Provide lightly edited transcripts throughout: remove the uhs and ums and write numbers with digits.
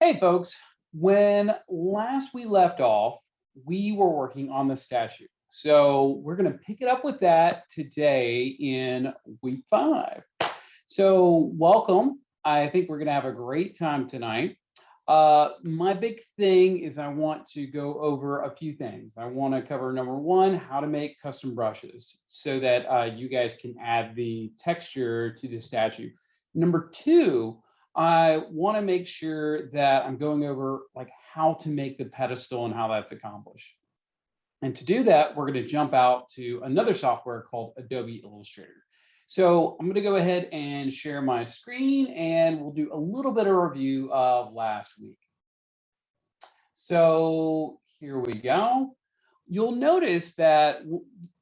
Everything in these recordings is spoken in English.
Hey folks, when last we left off, we were working on the statue. So we're going to pick it up with that today in week 5. So welcome. I think we're going to have a great time tonight. My big thing is I want to go over a few things. I want to cover number 1, how to make custom brushes so that you guys can add the texture to the statue. Number 2, I want to make sure that I'm going over like how to make the pedestal and how that's accomplished. And to do that, we're going to jump out to another software called Adobe Illustrator. So I'm going to go ahead and share my screen and we'll do a little bit of review of last week. So here we go. You'll notice that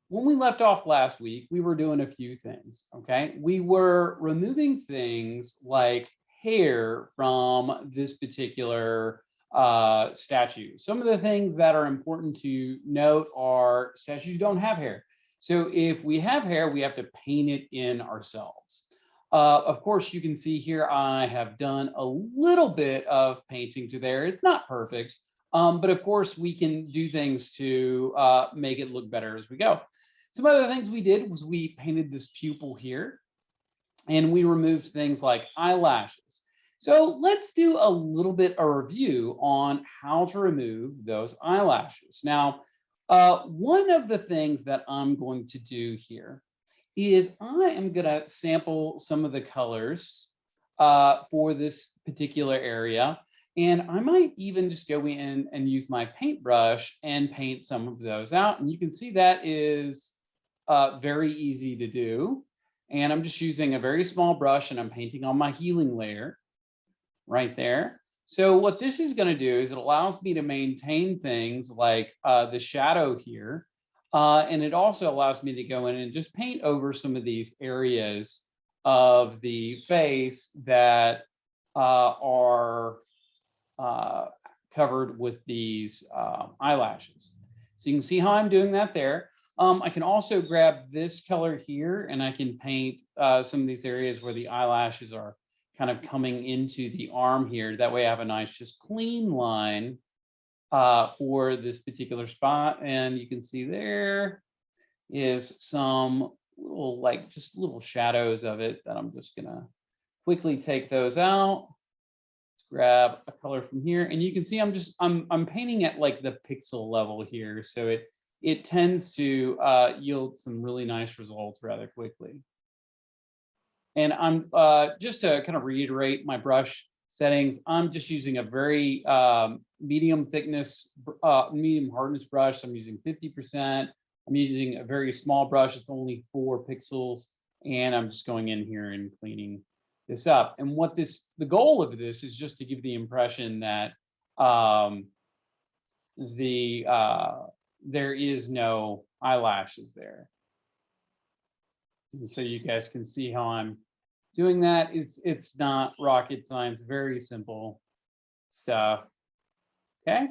when we left off last week, we were doing a few things, okay? We were removing things like hair from this particular statue. Some of the things that are important to note are statues don't have hair. So if we have hair, we have to paint it in ourselves. Of course, you can see here I have done a little bit of painting to there. It's not perfect, but of course we can do things to make it look better as we go. Some other things we did was we painted this pupil here, and we removed things like eyelashes. So let's do a little bit of review on how to remove those eyelashes. Now, one of the things that I'm going to do here is I am going to sample some of the colors for this particular area. And I might even just go in and use my paintbrush and paint some of those out. And you can see that is very easy to do. And I'm just using a very small brush and I'm painting on my healing layer right there. So what this is going to do is it allows me to maintain things like the shadow here. And it also allows me to go in and just paint over some of these areas of the face that are covered with these eyelashes. So you can see how I'm doing that there. I can also grab this color here and I can paint some of these areas where the eyelashes are kind of coming into the arm here. That way I have a nice, just clean line for this particular spot. And you can see there is some little, like just little shadows of it that I'm just gonna quickly take those out. Let's grab a color from here. And you can see I'm painting at like the pixel level here. So it tends to yield some really nice results rather quickly. And I'm just to kind of reiterate my brush settings, I'm just using a very medium thickness, medium hardness brush. So I'm using 50%. I'm using a very small brush. It's only 4 pixels. And I'm just going in here and cleaning this up. And what the goal of this is just to give the impression that there is no eyelashes there. And so you guys can see how I'm doing that. It's not rocket science, very simple stuff. Okay.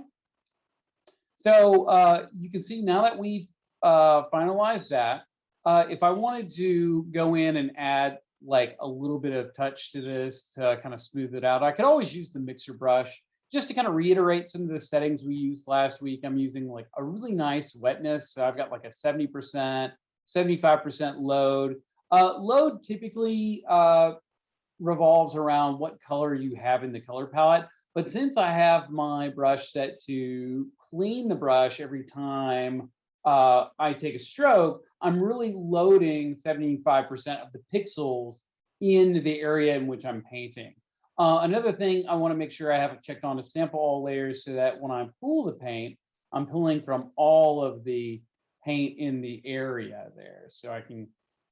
So you can see now that we've finalized that, if I wanted to go in and add like a little bit of touch to this to kind of smooth it out, I could always use the mixer brush just to kind of reiterate some of the settings we used last week. I'm using like a really nice wetness. So I've got like a 70%, 75% load. Load typically revolves around what color you have in the color palette. But since I have my brush set to clean the brush every time I take a stroke, I'm really loading 75% of the pixels in the area in which I'm painting. Another thing I want to make sure I have it checked on is sample all layers so that when I pull the paint, I'm pulling from all of the paint in the area there. So I can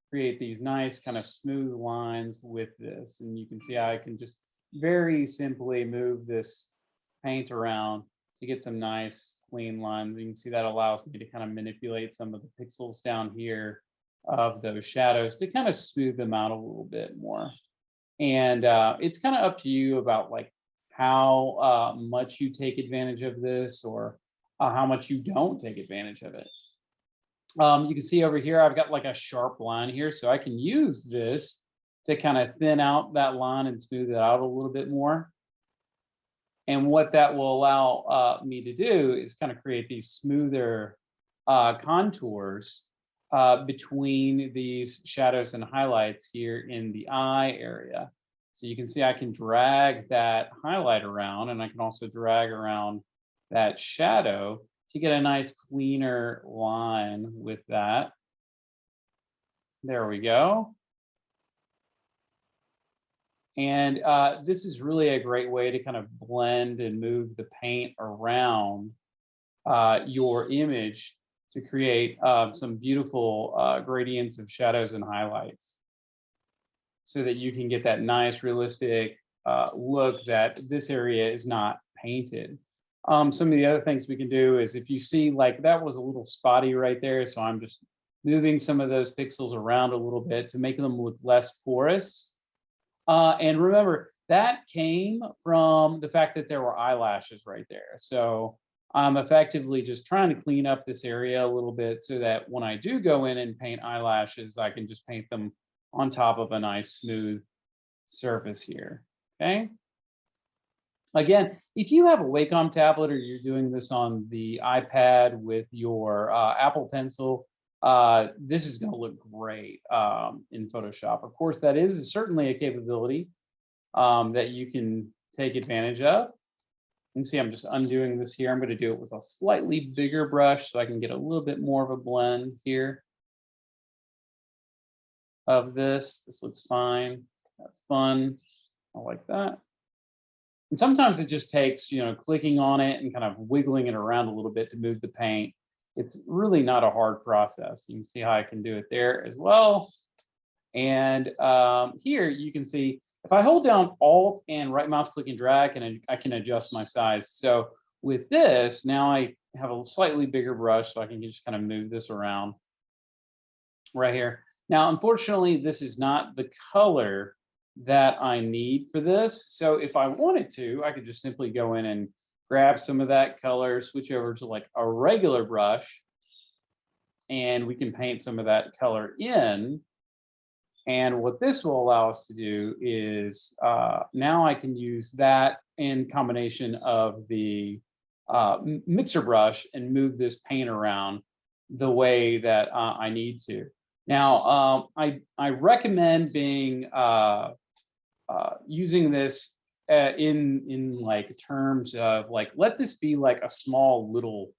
create these nice kind of smooth lines with this. And you can see I can just very simply move this paint around to get some nice clean lines. You can see that allows me to kind of manipulate some of the pixels down here of those shadows to kind of smooth them out a little bit more. And it's kind of up to you about like how much you take advantage of this or how much you don't take advantage of it. You can see over here, I've got like a sharp line here, so I can use this to kind of thin out that line and smooth it out a little bit more. And what that will allow me to do is kind of create these smoother contours between these shadows and highlights here in the eye area. So you can see I can drag that highlight around, and I can also drag around that shadow to get a nice cleaner line with that. There we go. And this is really a great way to kind of blend and move the paint around your image to create some beautiful gradients of shadows and highlights, so that you can get that nice realistic look that this area is not painted. Some of the other things we can do is, if you see like that was a little spotty right there, so I'm just moving some of those pixels around a little bit to make them look less porous. And remember, that came from the fact that there were eyelashes right there. So I'm effectively just trying to clean up this area a little bit so that when I do go in and paint eyelashes, I can just paint them on top of a nice smooth surface here. Okay. Again, if you have a Wacom tablet or you're doing this on the iPad with your Apple Pencil, this is going to look great in Photoshop. Of course, that is certainly a capability that you can take advantage of. You can see I'm just undoing this here. I'm going to do it with a slightly bigger brush so I can get a little bit more of a blend here of this. This looks fine. That's fun. I like that. And sometimes it just takes, clicking on it and kind of wiggling it around a little bit to move the paint. It's really not a hard process. You can see how I can do it there as well. And here you can see if I hold down Alt and right mouse click and drag, and I can adjust my size. So with this, now I have a slightly bigger brush, so I can just kind of move this around right here. Now, unfortunately, this is not the color that I need for this. So if I wanted to, I could just simply go in and grab some of that color, switch over to like a regular brush, and we can paint some of that color in. And what this will allow us to do is now I can use that in combination of the mixer brush and move this paint around the way that I need to. Now, I recommend being using this in like terms of like, let this be like a small little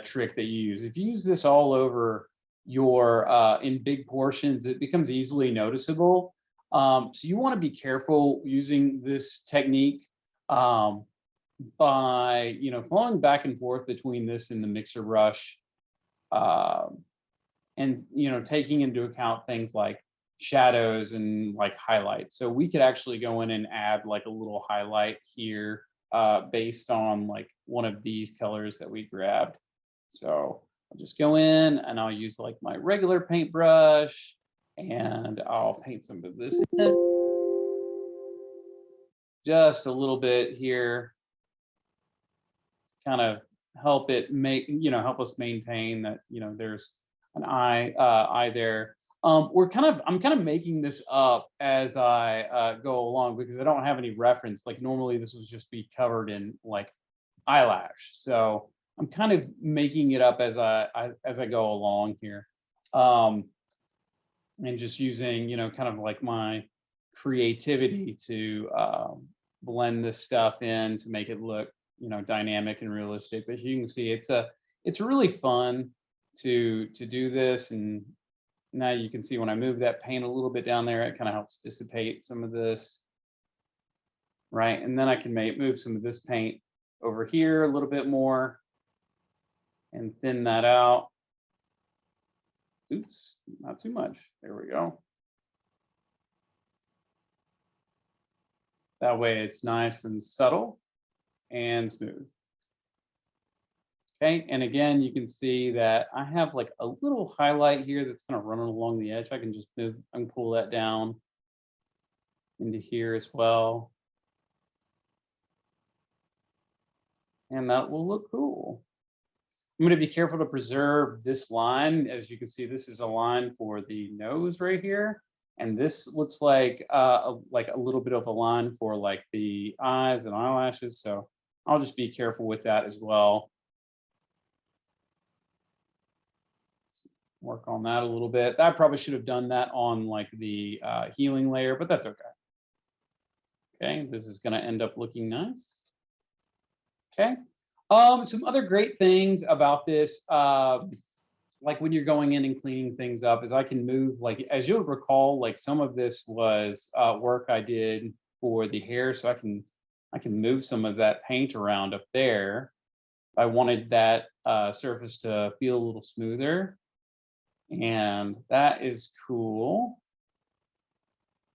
trick that you use. If you use this all over your in big portions, it becomes easily noticeable. So you want to be careful using this technique by flowing back and forth between this and the mixer brush, and taking into account things like shadows and like highlights. So we could actually go in and add like a little highlight here based on like one of these colors that we grabbed. So I'll just go in and I'll use like my regular paintbrush, and I'll paint some of this in. Just a little bit here, kind of help it help us maintain that there's an eye there. I'm kind of making this up as I go along, because I don't have any reference. Like normally this would just be covered in like eyelash. So I'm kind of making it up as I go along here, and just using kind of like my creativity to blend this stuff in to make it look dynamic and realistic. But you can see it's really fun to do this. And now you can see when I move that paint a little bit down there, it kind of helps dissipate some of this, right? And then I can move some of this paint over here a little bit more and thin that out. Oops, not too much. There we go. That way it's nice and subtle and smooth. Okay, and again, you can see that I have like a little highlight here that's kind of running along the edge. I can just move and pull that down into here as well. And that will look cool. I'm going to be careful to preserve this line. As you can see, this is a line for the nose right here. And this looks like a little bit of a line for like the eyes and eyelashes. So I'll just be careful with that as well. Work on that a little bit. I probably should have done that on like the healing layer, but that's okay. Okay, this is going to end up looking nice. Okay. Some other great things about this, like when you're going in and cleaning things up, is I can move, like as you'll recall, like some of this was work I did for the hair, so I can move some of that paint around up there. I wanted that surface to feel a little smoother, and that is cool.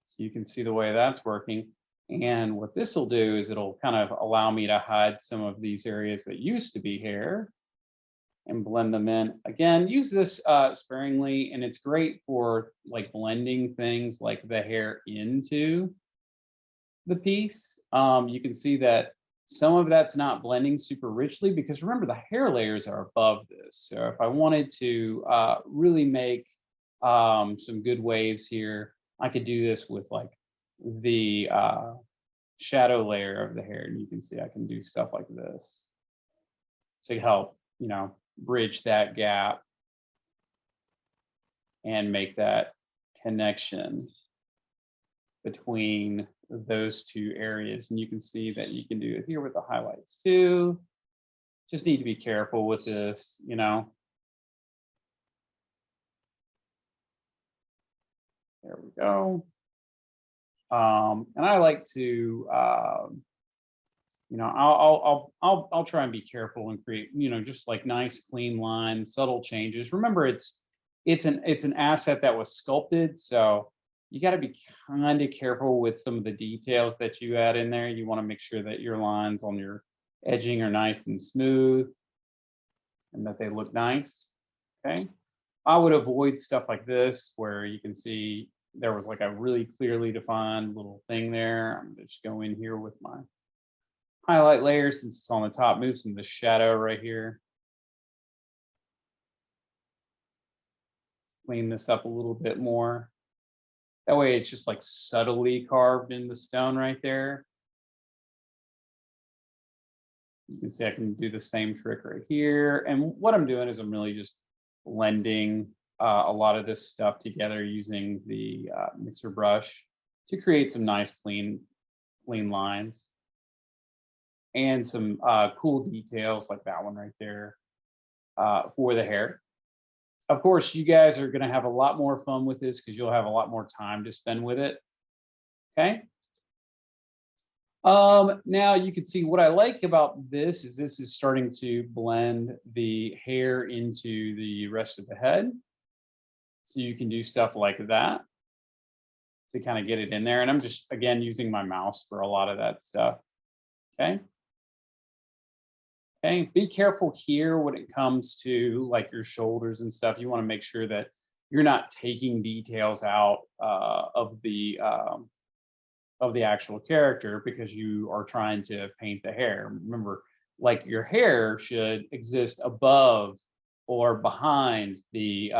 So you can see the way that's working. And what this will do is it'll kind of allow me to hide some of these areas that used to be hair and blend them in. Again, use this sparingly, and it's great for like blending things like the hair into the piece. You can see that some of that's not blending super richly because remember the hair layers are above this. So if I wanted to really make some good waves here, I could do this with like the shadow layer of the hair, and you can see I can do stuff like this to help, you know, bridge that gap and make that connection between those two areas. And you can see that you can do it here with the highlights too. Just need to be careful with this, you know. There we go. And I like to, you know, I'll try and be careful and create, you know, just like nice clean lines, subtle changes. Remember, it's an asset that was sculpted, so you got to be kind of careful with some of the details that you add in there. You want to make sure that your lines on your edging are nice and smooth, and that they look nice. Okay, I would avoid stuff like this where you can see there was like a really clearly defined little thing there. I'm just go in here with my highlight layer since it's on the top, move some of the shadow right here. Clean this up a little bit more. That way it's just like subtly carved in the stone right there. You can see I can do the same trick right here. And what I'm doing is I'm really just blending a lot of this stuff together using the mixer brush to create some nice clean lines and some cool details like that one right there for the hair. Of course, you guys are going to have a lot more fun with this because you'll have a lot more time to spend with it. Okay. Now you can see what I like about this is starting to blend the hair into the rest of the head. So you can do stuff like that to kind of get it in there. And I'm just, again, using my mouse for a lot of that stuff. Okay. Okay, be careful here when it comes to like your shoulders and stuff. You want to make sure that you're not taking details out of the actual character because you are trying to paint the hair. Remember, like your hair should exist above or behind the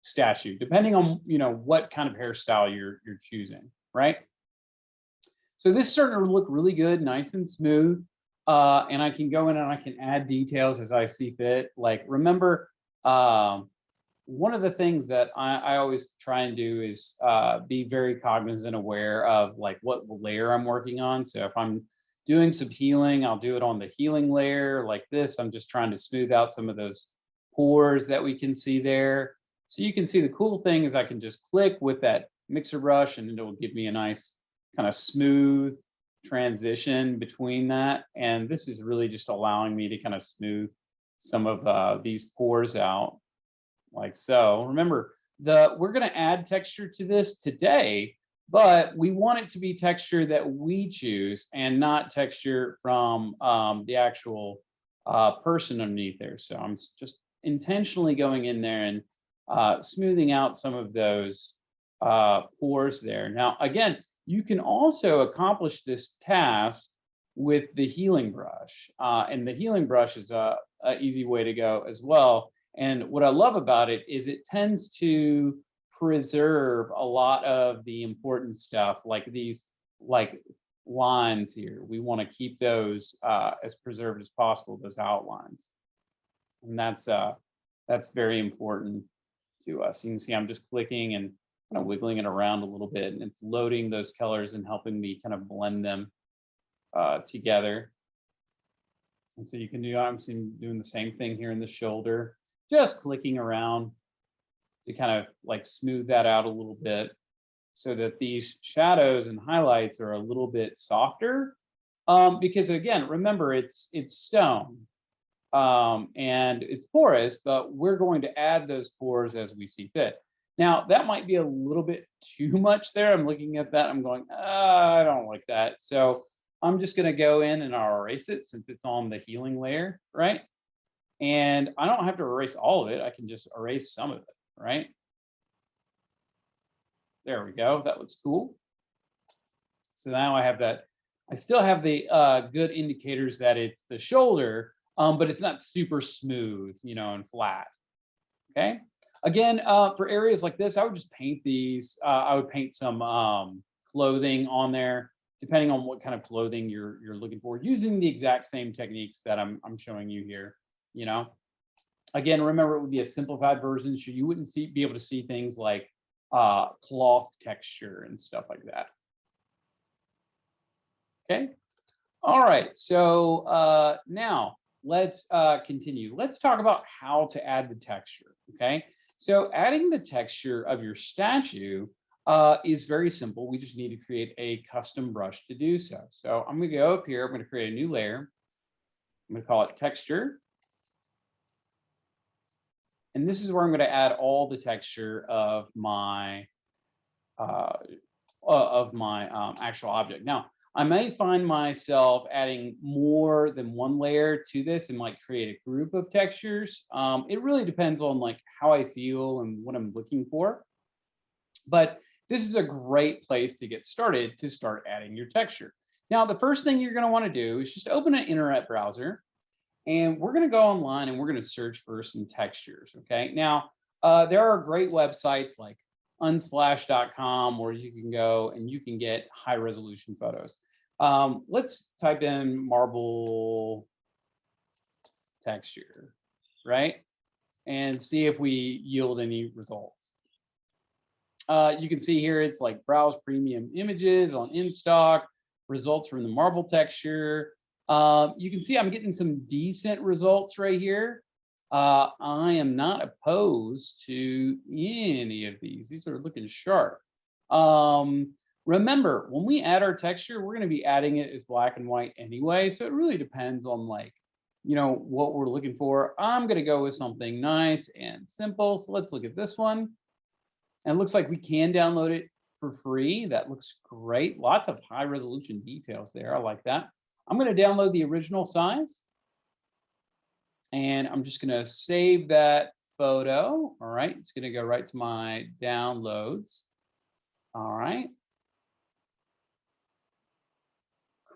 statue, depending on what kind of hairstyle you're choosing, right? So this is starting to look really good, nice and smooth. And I can go in and I can add details as I see fit. Like remember, one of the things that I always try and do is be very cognizant, aware of like what layer I'm working on. So if I'm doing some healing, I'll do it on the healing layer like this. I'm just trying to smooth out some of those pores that we can see there. So you can see the cool thing is I can just click with that mixer brush and it'll give me a nice kind of smooth transition between that. And this is really just allowing me to kind of smooth some of these pores out like so. Remember, we're going to add texture to this today, but we want it to be texture that we choose and not texture from the actual person underneath there. So I'm just intentionally going in there and smoothing out some of those pores there. Now, again, you can also accomplish this task with the healing brush. And the healing brush is a easy way to go as well. And what I love about it is it tends to preserve a lot of the important stuff, like these like lines here. We want to keep those as preserved as possible, those outlines. And that's very important to us. You can see I'm just clicking and kind of wiggling it around a little bit, and it's loading those colors and helping me kind of blend them together. And so you can do, I'm doing the same thing here in the shoulder, just clicking around to kind of like smooth that out a little bit so that these shadows and highlights are a little bit softer. Because again, remember it's stone and it's porous, but we're going to add those pores as we see fit. Now that might be a little bit too much there. I'm looking at that, I'm going, I don't like that. So I'm just going to go in and I'll erase it since it's on the healing layer, right? And I don't have to erase all of it. I can just erase some of it, right? There we go. That looks cool. So now I have that. I still have the good indicators that it's the shoulder, but it's not super smooth, you know, and flat. Okay. Again, for areas like this, I would just paint these. I would paint some clothing on there, depending on what kind of clothing you're looking for, using the exact same techniques that I'm showing you here. You know, again, remember it would be a simplified version, so you wouldn't be able to see things like cloth texture and stuff like that. Okay. All right. So now let's continue. Let's talk about how to add the texture. Okay. So adding the texture of your statue is very simple. We just need to create a custom brush to do so. So I'm going to go up here. I'm going to create a new layer. I'm going to call it texture. And this is where I'm going to add all the texture of my actual object. Now, I may find myself adding more than one layer to this and might create a group of textures. It really depends on like how I feel and what I'm looking for. But this is a great place to get started to start adding your texture. Now, the first thing you're going to want to do is just open an internet browser, and we're going to go online and we're going to search for some textures. Okay. Now, there are great websites like unsplash.com where you can go and you can get high resolution photos. Let's type in marble texture, right? And see if we yield any results. You can see here, it's like browse premium images on InStock, results from the marble texture. You can see I'm getting some decent results right here. I am not opposed to any of these. These are looking sharp. Remember, when we add our texture, we're going to be adding it as black and white anyway. So it really depends on like, you know, what we're looking for. I'm going to go with something nice and simple. So let's look at this one. And it looks like we can download it for free. That looks great. Lots of high resolution details there. I like that. I'm going to download the original size. And I'm just going to save that photo. All right. It's going to go right to my downloads. All right.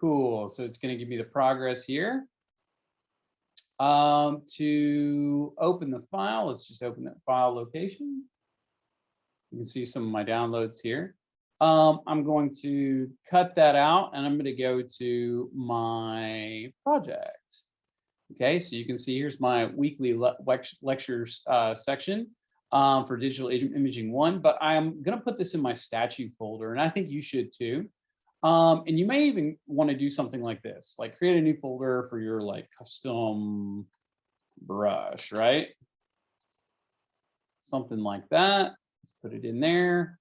Cool. So it's going to give me the progress here. To open the file, let's just open that file location. You can see some of my downloads here. I'm going to cut that out and I'm going to go to my project. Okay, so you can see here's my weekly lectures section for digital imaging 1, but I'm going to put this in my statue folder, and I think you should too. And you may even want to do something like this, like create a new folder for your like custom brush, right? Something like that. Let's put it in there.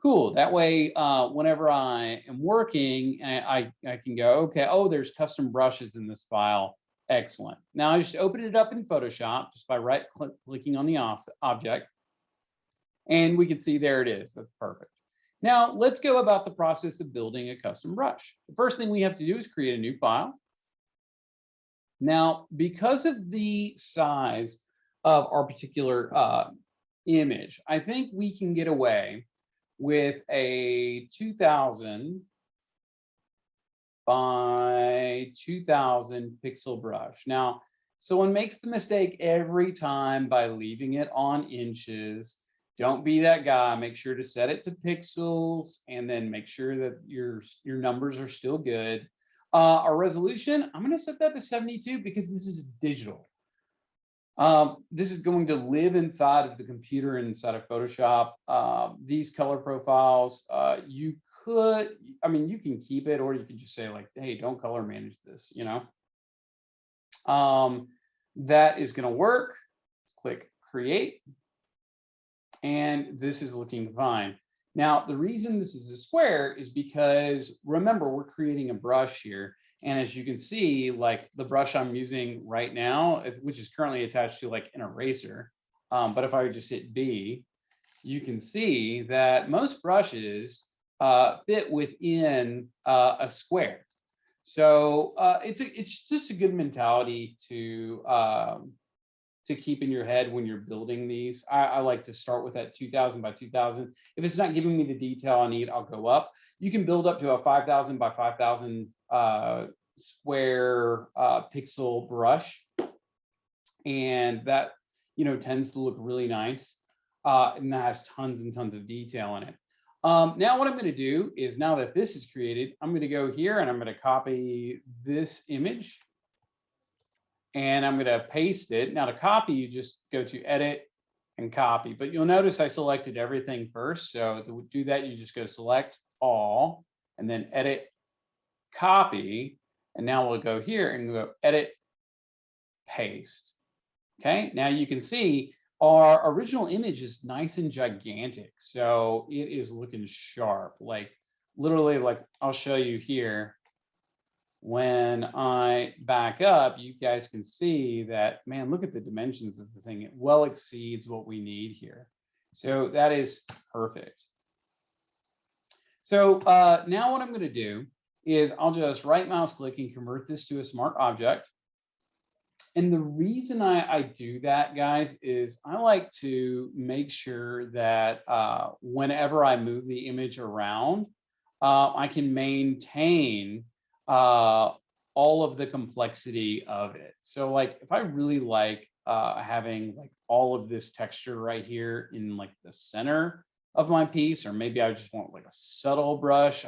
Cool. That way, whenever I am working, I can go, okay, oh, there's custom brushes in this file. Excellent. Now I just open it up in Photoshop just by clicking on the object. And we can see there it is. That's perfect. Now let's go about the process of building a custom brush. The first thing we have to do is create a new file. Now, because of the size of our particular image, I think we can get away with a 2000 by 2000 pixel brush. Now, Someone makes the mistake every time by leaving it on inches. Don't be that guy. Make sure to set it to pixels and then make sure that your numbers are still good. Our resolution, I'm going to set that to 72 because this is digital. This is going to live inside of the computer, inside of Photoshop. These color profiles, you can keep it, or you can just say like, hey, don't color manage this, that is going to work. Let's click create. And this is looking fine. Now, the reason this is a square is because remember, we're creating a brush here. And as you can see, like the brush I'm using right now, which is currently attached to like an eraser. But if I would just hit B, you can see that most brushes fit within a square. So it's just a good mentality to keep in your head when you're building these. I like to start with that 2000 by 2000. If it's not giving me the detail I need, I'll go up. You can build up to a 5000 by 5000 square pixel brush, and that tends to look really nice, and that has tons and tons of detail in it. Now what I'm going to do is, now that this is created, I'm going to go here and I'm going to copy this image and I'm going to paste it. Now to copy, you just go to edit and copy, but you'll notice I selected everything first. So to do that, you just go select all and then edit, copy. And now we'll go here and go edit, paste. Okay, now you can see our original image is nice and gigantic. So it is looking sharp, like literally, like I'll show you here. When I back up, you guys can see that, man, look at the dimensions of the thing. It well exceeds what we need here. So that is perfect. So now what I'm going to do is I'll just right mouse click and convert this to a smart object. And the reason I do that, guys, is I like to make sure that whenever I move the image around, I can maintain all of the complexity of it. So like if I really like having like all of this texture right here in like the center of my piece, or maybe I just want like a subtle brush,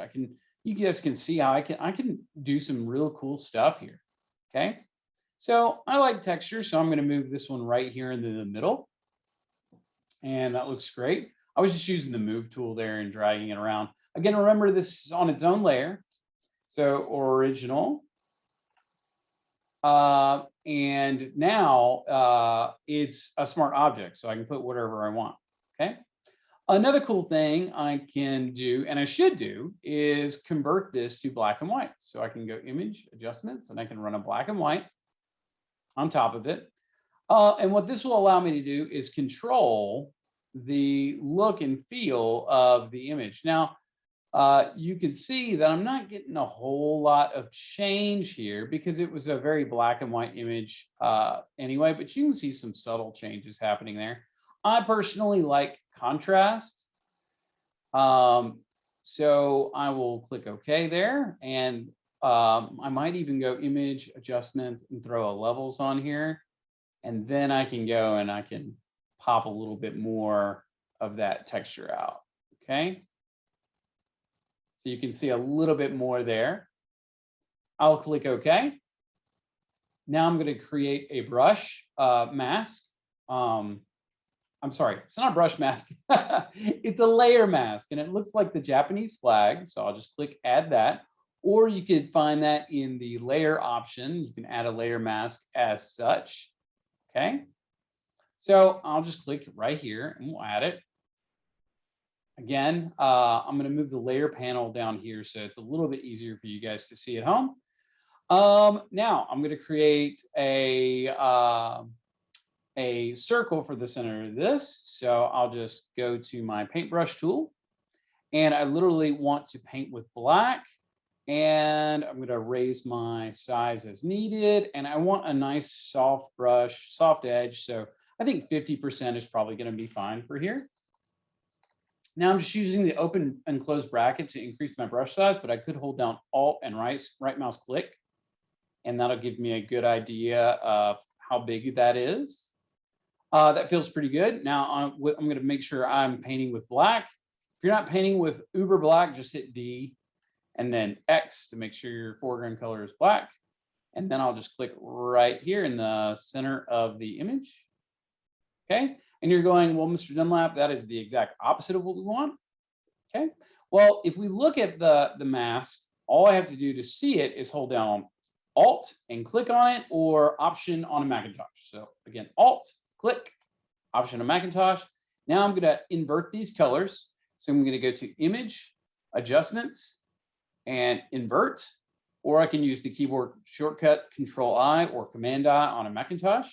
you guys can see how I can do some real cool stuff here. Okay. So I like texture, so I'm going to move this one right here into the middle. And that looks great. I was just using the move tool there and dragging it around. Again, remember this is on its own layer. So original. And now it's a smart object, so I can put whatever I want. Okay. Another cool thing I can do, and I should do, is convert this to black and white. So I can go image adjustments and I can run a black and white on top of it. And what this will allow me to do is control the look and feel of the image. Now, you can see that I'm not getting a whole lot of change here because it was a very black and white image anyway, but you can see some subtle changes happening there. I personally like contrast. So I will click OK there, and I might even go image adjustments and throw a levels on here. And then I can go and I can pop a little bit more of that texture out. Okay. So you can see a little bit more there. I'll click OK. Now I'm going to create a brush mask. I'm sorry, it's not a brush mask. It's a layer mask, and it looks like the Japanese flag. So I'll just click add that. Or you could find that in the layer option. You can add a layer mask as such. Okay. So I'll just click right here and we'll add it. Again, I'm going to move the layer panel down here so it's a little bit easier for you guys to see at home. Now I'm going to create a circle for the center of this. So I'll just go to my paintbrush tool, and I literally want to paint with black. And I'm going to raise my size as needed. And I want a nice soft brush, soft edge. So I think 50% is probably going to be fine for here. Now I'm just using the open and close bracket to increase my brush size, but I could hold down Alt and right mouse click. And that'll give me a good idea of how big that is. That feels pretty good. Now I'm going to make sure I'm painting with black. If you're not painting with uber black, just hit D and then X to make sure your foreground color is black. And then I'll just click right here in the center of the image. Okay. And you're going, well, Mr. Dunlap, that is the exact opposite of what we want. Okay. Well, if we look at the mask, all I have to do to see it is hold down Alt and click on it, or Option on a Macintosh. So again, Alt, click, Option on Macintosh. Now I'm going to invert these colors. So I'm going to go to Image, Adjustments, and Invert. Or I can use the keyboard shortcut Control-I or Command-I on a Macintosh.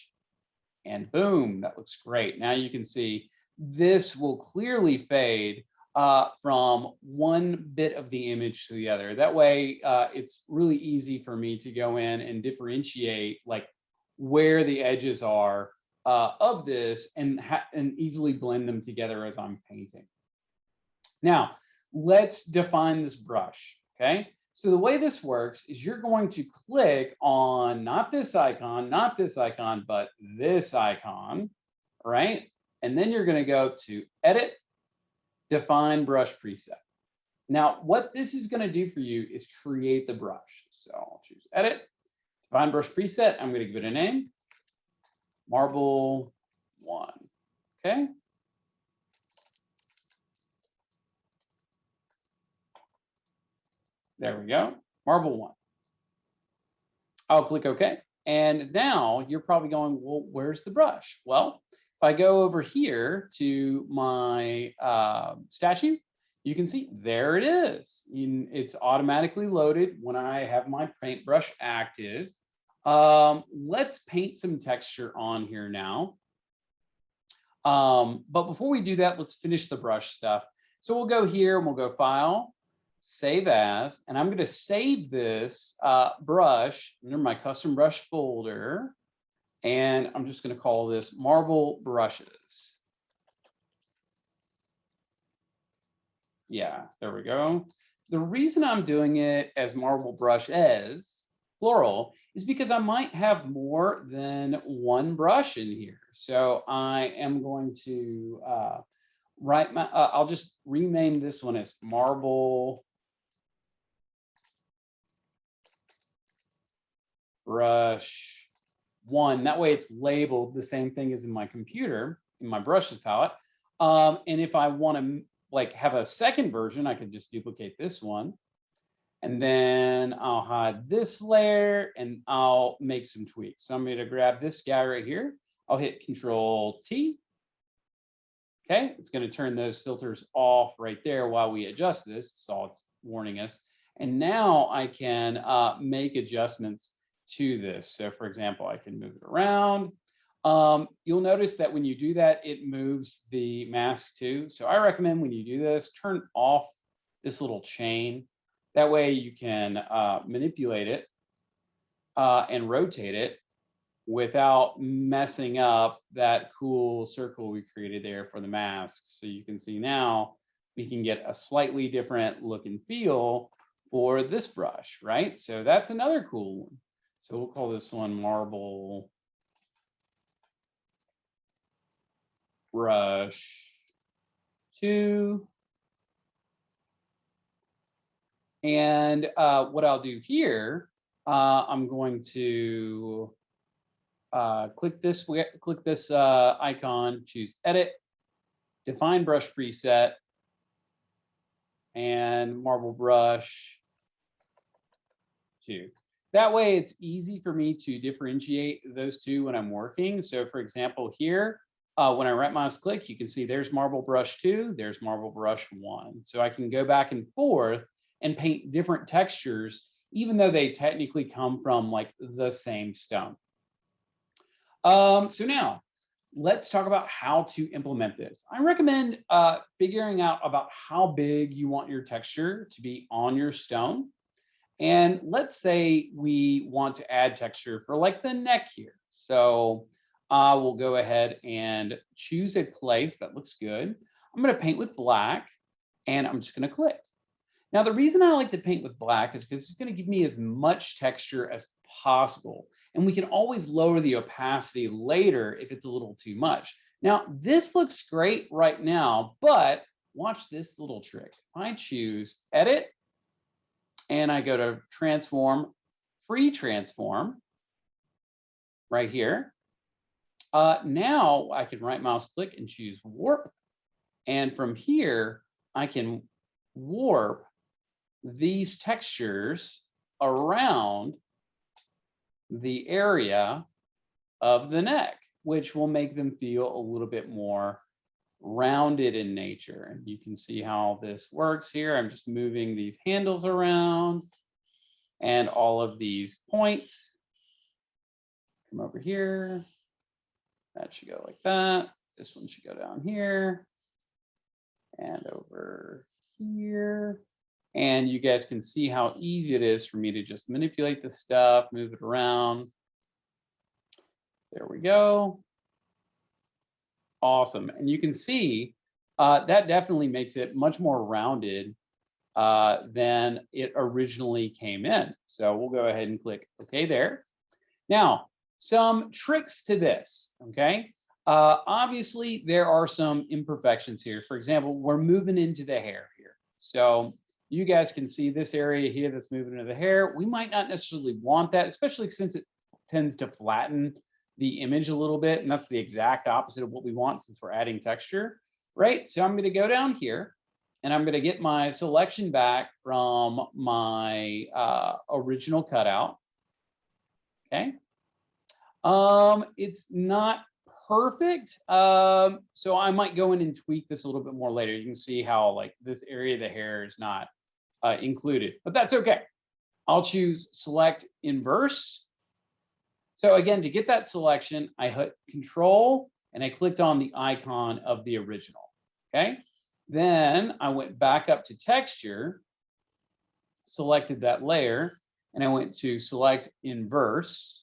And boom, that looks great. Now you can see this will clearly fade from one bit of the image to the other. That way, it's really easy for me to go in and differentiate like where the edges are of this and easily blend them together as I'm painting. Now, let's define this brush, okay? So the way this works is you're going to click on not this icon, but this icon, right? And then you're going to go to Edit, Define Brush Preset. Now, what this is going to do for you is create the brush. So I'll choose Edit, Define Brush Preset. I'm going to give it a name, Marble 1. Okay. There we go, Marble 1. I'll click OK. And now you're probably going, well, where's the brush? Well, if I go over here to my statue, you can see there it is. It's automatically loaded when I have my paintbrush active. Let's paint some texture on here now. But before we do that, let's finish the brush stuff. So we'll go here and we'll go File, Save As, and I'm going to save this brush under my custom brush folder. And I'm just going to call this Marble Brushes. Yeah, there we go. The reason I'm doing it as Marble Brushes, plural, is because I might have more than one brush in here. So I am going to write my, I'll just rename this one as Marble Brush 1. That way it's labeled the same thing as in my computer, in my brushes palette. And if I want to like have a second version, I could just duplicate this one. And then I'll hide this layer and I'll make some tweaks. So I'm going to grab this guy right here. I'll hit Control T. Okay, it's going to turn those filters off right there while we adjust this. That's all it's warning us. And now I can make adjustments to this. So for example, I can move it around. You'll notice that when you do that, it moves the mask too. So I recommend when you do this, turn off this little chain. That way you can manipulate it and rotate it without messing up that cool circle we created there for the mask. So you can see now we can get a slightly different look and feel for this brush, right? So that's another cool one. So we'll call this one Marble Brush 2. And what I'll do here, I'm going to click this icon, choose Edit, Define Brush Preset, and Marble Brush 2. That way it's easy for me to differentiate those two when I'm working. So for example, here, when I right mouse click, you can see there's Marble Brush 2, there's Marble Brush 1. So I can go back and forth and paint different textures, even though they technically come from like the same stone. So now let's talk about how to implement this. I recommend figuring out about how big you want your texture to be on your stone. And let's say we want to add texture for like the neck here. So we'll go ahead and choose a place that looks good. I'm going to paint with black and I'm just going to click. Now, the reason I like to paint with black is because it's going to give me as much texture as possible. And we can always lower the opacity later if it's a little too much. Now, this looks great right now, but watch this little trick. If I choose edit and I go to transform, free transform right here. Now I can right mouse click and choose warp. And from here, I can warp these textures around the area of the neck, which will make them feel a little bit more rounded in nature. And you can see how this works here. I'm just moving these handles around and all of these points. Come over here. That should go like that. This one should go down here and over here. And you guys can see how easy it is for me to just manipulate the stuff, move it around. There we go. Awesome. And you can see that definitely makes it much more rounded than it originally came in. So we'll go ahead and click OK there. Now, some tricks to this, okay? Obviously, there are some imperfections here. For example, we're moving into the hair here. So you guys can see this area here that's moving into the hair. We might not necessarily want that, especially since it tends to flatten the image a little bit. And that's the exact opposite of what we want since we're adding texture, right? So I'm going to go down here and I'm going to get my selection back from my original cutout. Okay. It's not perfect. So I might go in and tweak this a little bit more later. You can see how like this area of the hair is not included, but that's okay. I'll choose select inverse. So again, to get that selection, I hit Control and I clicked on the icon of the original. Okay. Then I went back up to texture, selected that layer, and I went to select inverse.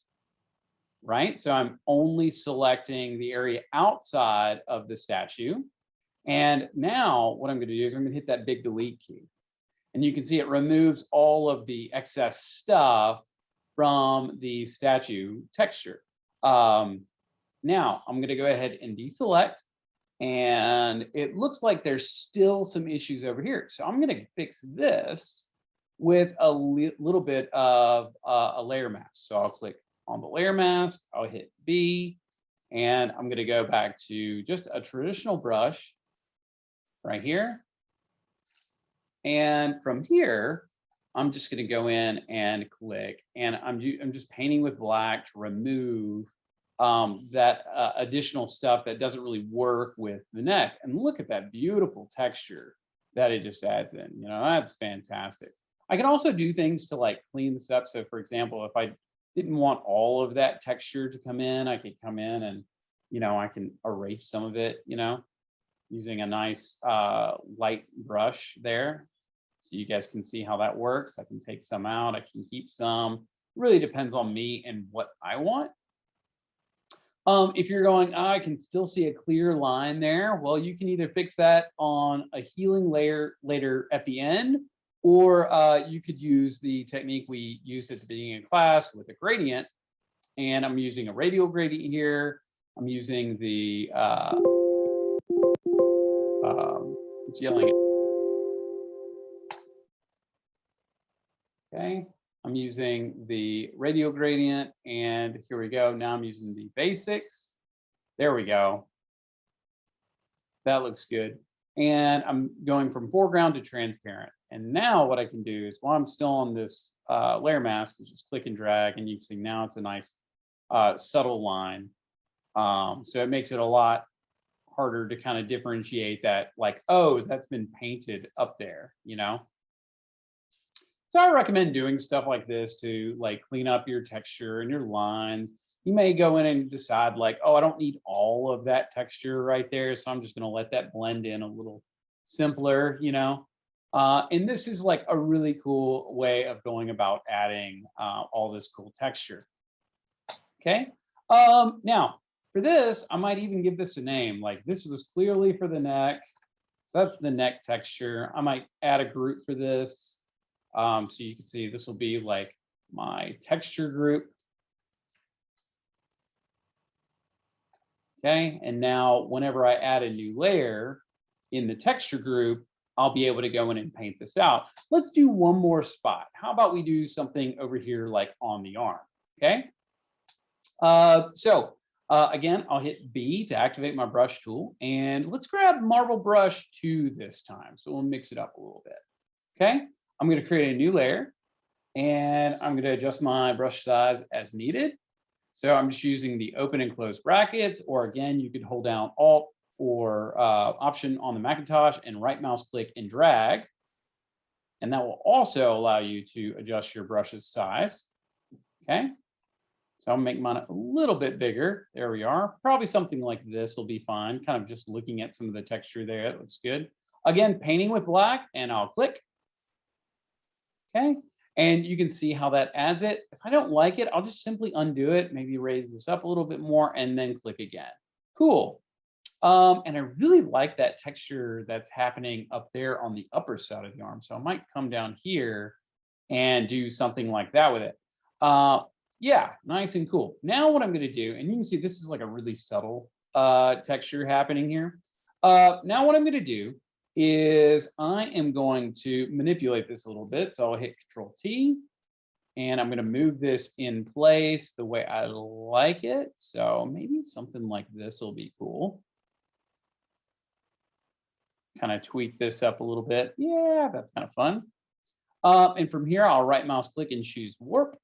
Right? So I'm only selecting the area outside of the statue. And now what I'm going to do is I'm going to hit that big delete key. And you can see it removes all of the excess stuff from the statue texture. Now I'm going to go ahead and deselect. And it looks like there's still some issues over here. So I'm going to fix this with a little bit of a layer mask. So I'll click on the layer mask, I'll hit B, and I'm going to go back to just a traditional brush right here. And from here, I'm just going to go in and click, and I'm just painting with black to remove that additional stuff that doesn't really work with the neck. And look at that beautiful texture that it just adds in. You know, that's fantastic. I can also do things to like clean this up. So for example, if I didn't want all of that texture to come in, I could come in and, you know, I can erase some of it, you know, using a nice light brush there. So you guys can see how that works. I can take some out, I can keep some. It really depends on me and what I want. If you're going, oh, I can still see a clear line there. Well, you can either fix that on a healing layer later at the end, or you could use the technique we used at the beginning of class with a gradient. And I'm using a radial gradient here. I'm using the, it's yelling at. Okay, I'm using the radial gradient, and here we go. Now I'm using the basics. There we go. That looks good. And I'm going from foreground to transparent. And now what I can do is, while I'm still on this layer mask, just click and drag, and you can see now it's a nice subtle line. So it makes it a lot harder to kind of differentiate that, like, oh, that's been painted up there, you know? So I recommend doing stuff like this to like clean up your texture and your lines. You may go in and decide like, oh, I don't need all of that texture right there, so I'm just going to let that blend in a little simpler, you know. And this is like a really cool way of going about adding all this cool texture. Okay. Now for this, I might even give this a name. Like this was clearly for the neck. So that's the neck texture. I might add a group for this. So you can see this will be like my texture group. Okay, and now whenever I add a new layer in the texture group, I'll be able to go in and paint this out. Let's do one more spot. How about we do something over here like on the arm? Okay. Again, I'll hit B to activate my brush tool, and let's grab Marble Brush 2 this time. So we'll mix it up a little bit. Okay, I'm going to create a new layer, and I'm going to adjust my brush size as needed. So I'm just using the open and close brackets, or again, you could hold down Alt or Option on the Macintosh and right mouse click and drag. And that will also allow you to adjust your brush's size. Okay. So I'll make mine a little bit bigger. There we are. Probably something like this will be fine. Kind of just looking at some of the texture there. It looks good. Again, painting with black, and I'll click. Okay. And you can see how that adds it. If I don't like it, I'll just simply undo it, maybe raise this up a little bit more, and then click again. Cool. And I really like that texture that's happening up there on the upper side of the arm. So I might come down here and do something like that with it. Yeah, nice and cool. Now what I'm going to do, and you can see this is like a really subtle texture happening here. Now what I'm going to do is I am going to manipulate this a little bit. So I'll hit Control T, and I'm going to move this in place the way I like it. So maybe something like this will be cool. Kind of tweak this up a little bit. Yeah, that's kind of fun. And from here, I'll right mouse click and choose Warp.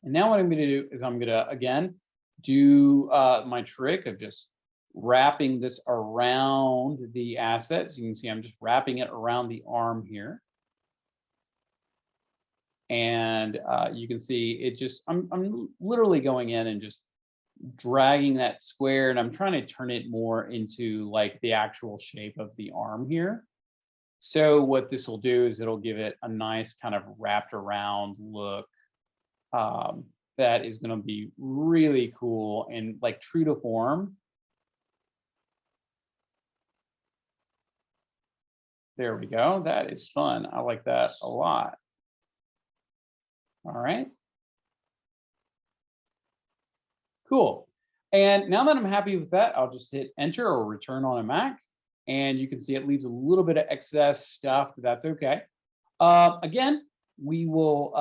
And now what I'm going to do is I'm going to, again, do my trick of just wrapping this around the asset. So you can see I'm just wrapping it around the arm here. And you can see it just, I'm literally going in and just dragging that square, and I'm trying to turn it more into like the actual shape of the arm here. So what this will do is it'll give it a nice kind of wrapped around look that is going to be really cool and like true to form. There we go. That is fun. I like that a lot. All right. Cool. And now that I'm happy with that, I'll just hit enter or return on a Mac. And you can see it leaves a little bit of excess stuff, but that's okay. Again, we will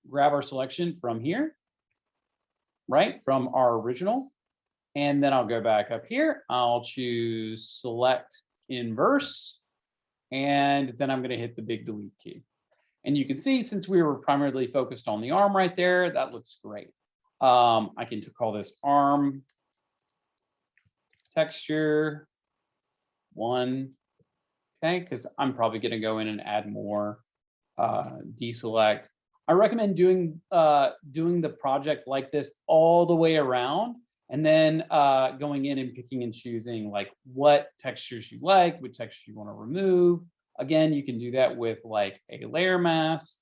grab our selection from here, right, from our original. And then I'll go back up here. I'll choose select inverse. And then I'm going to hit the big delete key. And you can see, since we were primarily focused on the arm right there, that looks great. I can call this arm texture 1. Okay, because I'm probably going to go in and add more. Deselect. I recommend doing the project like this all the way around, and then going in and picking and choosing like what textures you like, what textures you want to remove. Again, you can do that with like a layer mask,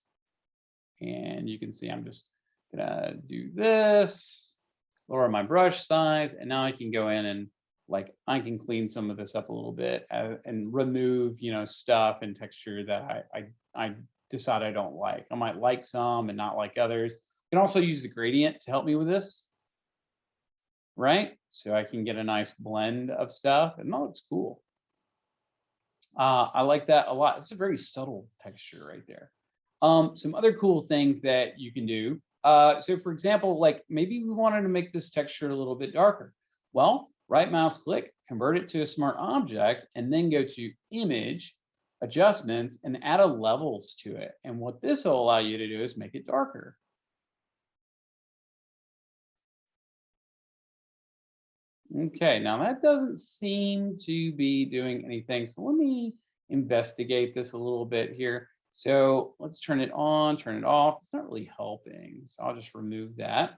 and you can see I'm just gonna do this, lower my brush size, and now I can go in and like I can clean some of this up a little bit and remove, you know, stuff and texture that I decide I don't like. I might like some and not like others. You can also use the gradient to help me with this, right? So I can get a nice blend of stuff, and that looks cool. I like that a lot. It's a very subtle texture right there. Some other cool things that you can do. So for example, like maybe we wanted to make this texture a little bit darker. Well, right mouse click, convert it to a smart object, and then go to image, adjustments, and add a levels to it. And what this will allow you to do is make it darker. Okay, now that doesn't seem to be doing anything. So let me investigate this a little bit here. So let's turn it on, turn it off. It's not really helping. So I'll just remove that.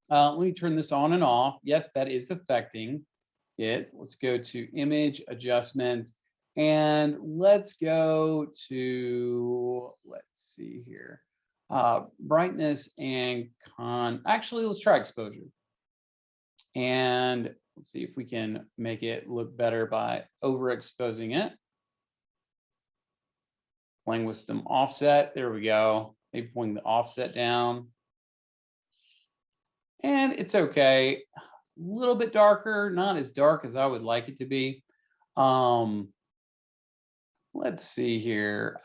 Let me turn this on and off. Yes, that is affecting it. Let's go to image adjustments, and let's go to, let's see here, brightness and actually, let's try exposure. And let's see if we can make it look better by overexposing it. Playing with some offset. There we go. Maybe pulling the offset down. And it's okay. little bit darker, not as dark as I would like it to be. Let's see here.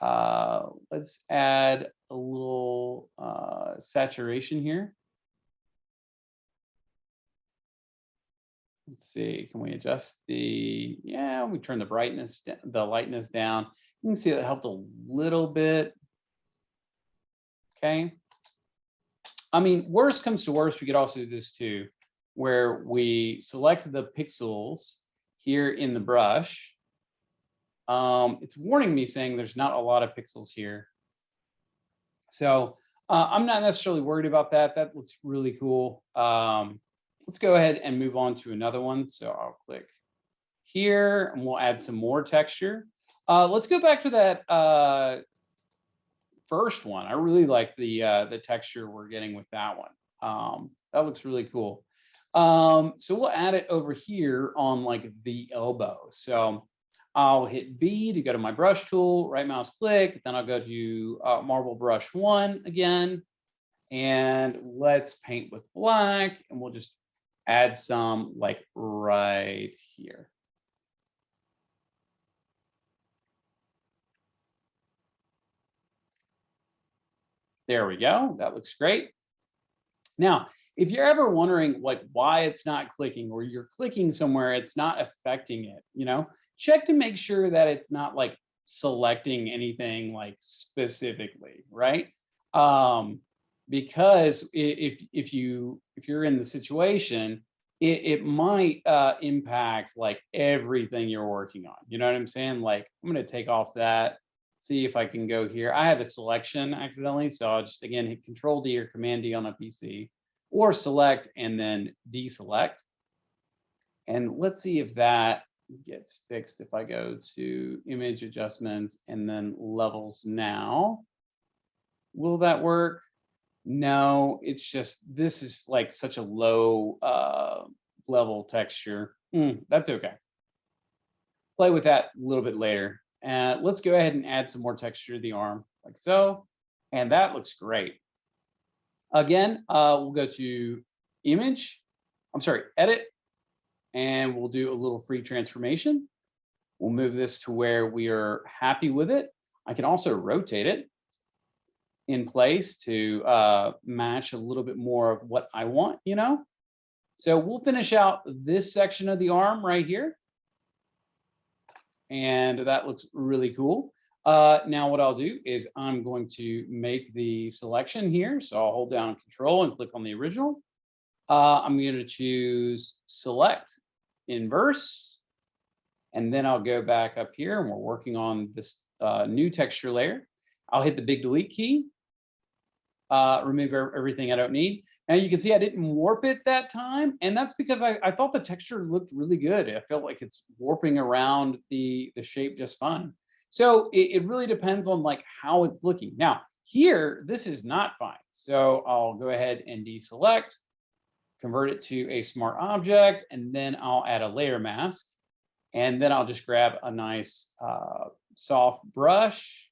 Let's add a little saturation here. Let's see, can we adjust yeah, we turn the brightness, the lightness down. You can see that helped a little bit. Okay. I mean, worst comes to worst, we could also do this too, where we select the pixels here in the brush. It's warning me saying there's not a lot of pixels here. So I'm not necessarily worried about that. That looks really cool. Let's go ahead and move on to another one. So I'll click here and we'll add some more texture. Let's go back to that first one. I really like the texture we're getting with that one. That looks really cool. So we'll add it over here on like the elbow. So I'll hit B to go to my brush tool, right mouse click, then I'll go to marble brush 1 again, and let's paint with black, and we'll just add some like right here. There we go. That looks great. Now, if you're ever wondering like why it's not clicking, or you're clicking somewhere, it's not affecting it, check to make sure that it's not like selecting anything like specifically, right? Because if you're in the situation, it might impact like everything you're working on. You know what I'm saying? Like I'm going to take off that. See if I can go here. I have a selection accidentally, so I'll just again hit Control D or Command D on a PC, or select and then deselect. And let's see if that gets fixed if I go to image adjustments and then levels now. Will that work? No, it's just this is like such a low level texture. That's okay. Play with that a little bit later. Let's go ahead and add some more texture to the arm like so. And that looks great. Again, we'll go to edit, and we'll do a little free transformation. We'll move this to where we are happy with it. I can also rotate it in place to match a little bit more of what I want, So we'll finish out this section of the arm right here. And that looks really cool. Now what I'll do is I'm going to make the selection here. So I'll hold down Control and click on the original. I'm going to choose Select Inverse. And then I'll go back up here and we're working on this new texture layer. I'll hit the big delete key, remove everything I don't need. Now you can see I didn't warp it that time, and that's because I thought the texture looked really good. I felt like it's warping around the shape just fine. So it really depends on like how it's looking. Now here, this is not fine. So I'll go ahead and deselect, convert it to a smart object, and then I'll add a layer mask. And then I'll just grab a nice soft brush.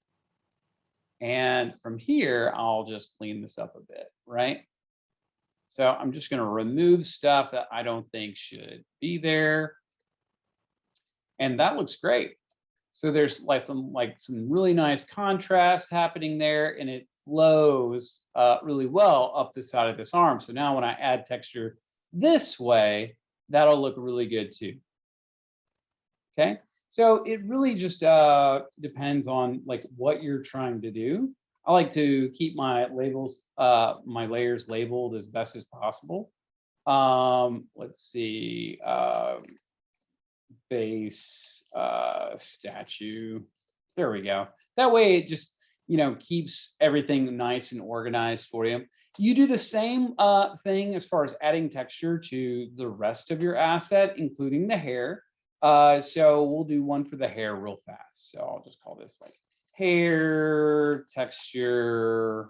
And from here, I'll just clean this up a bit, right? So I'm just going to remove stuff that I don't think should be there. And that looks great. So there's like some really nice contrast happening there, and it flows really well up the side of this arm. So now when I add texture this way, that'll look really good too. Okay. So it really just depends on like what you're trying to do. I like to keep my labels, my layers labeled as best as possible. Let's see, base statue. There we go. That way it just, keeps everything nice and organized for you. You do the same thing as far as adding texture to the rest of your asset, including the hair. So we'll do one for the hair real fast. So I'll just call this like hair texture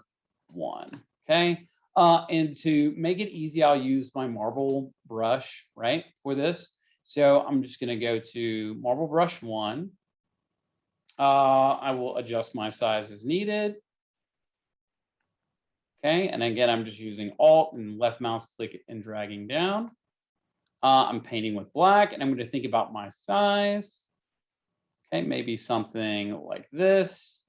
1. Okay. And to make it easy, I'll use my marble brush, right, for this. So I'm just going to go to marble brush 1. I will adjust my size as needed. Okay. And again, I'm just using Alt and left mouse click and dragging down. I'm painting with black, and I'm going to think about my size. Okay, maybe something like this.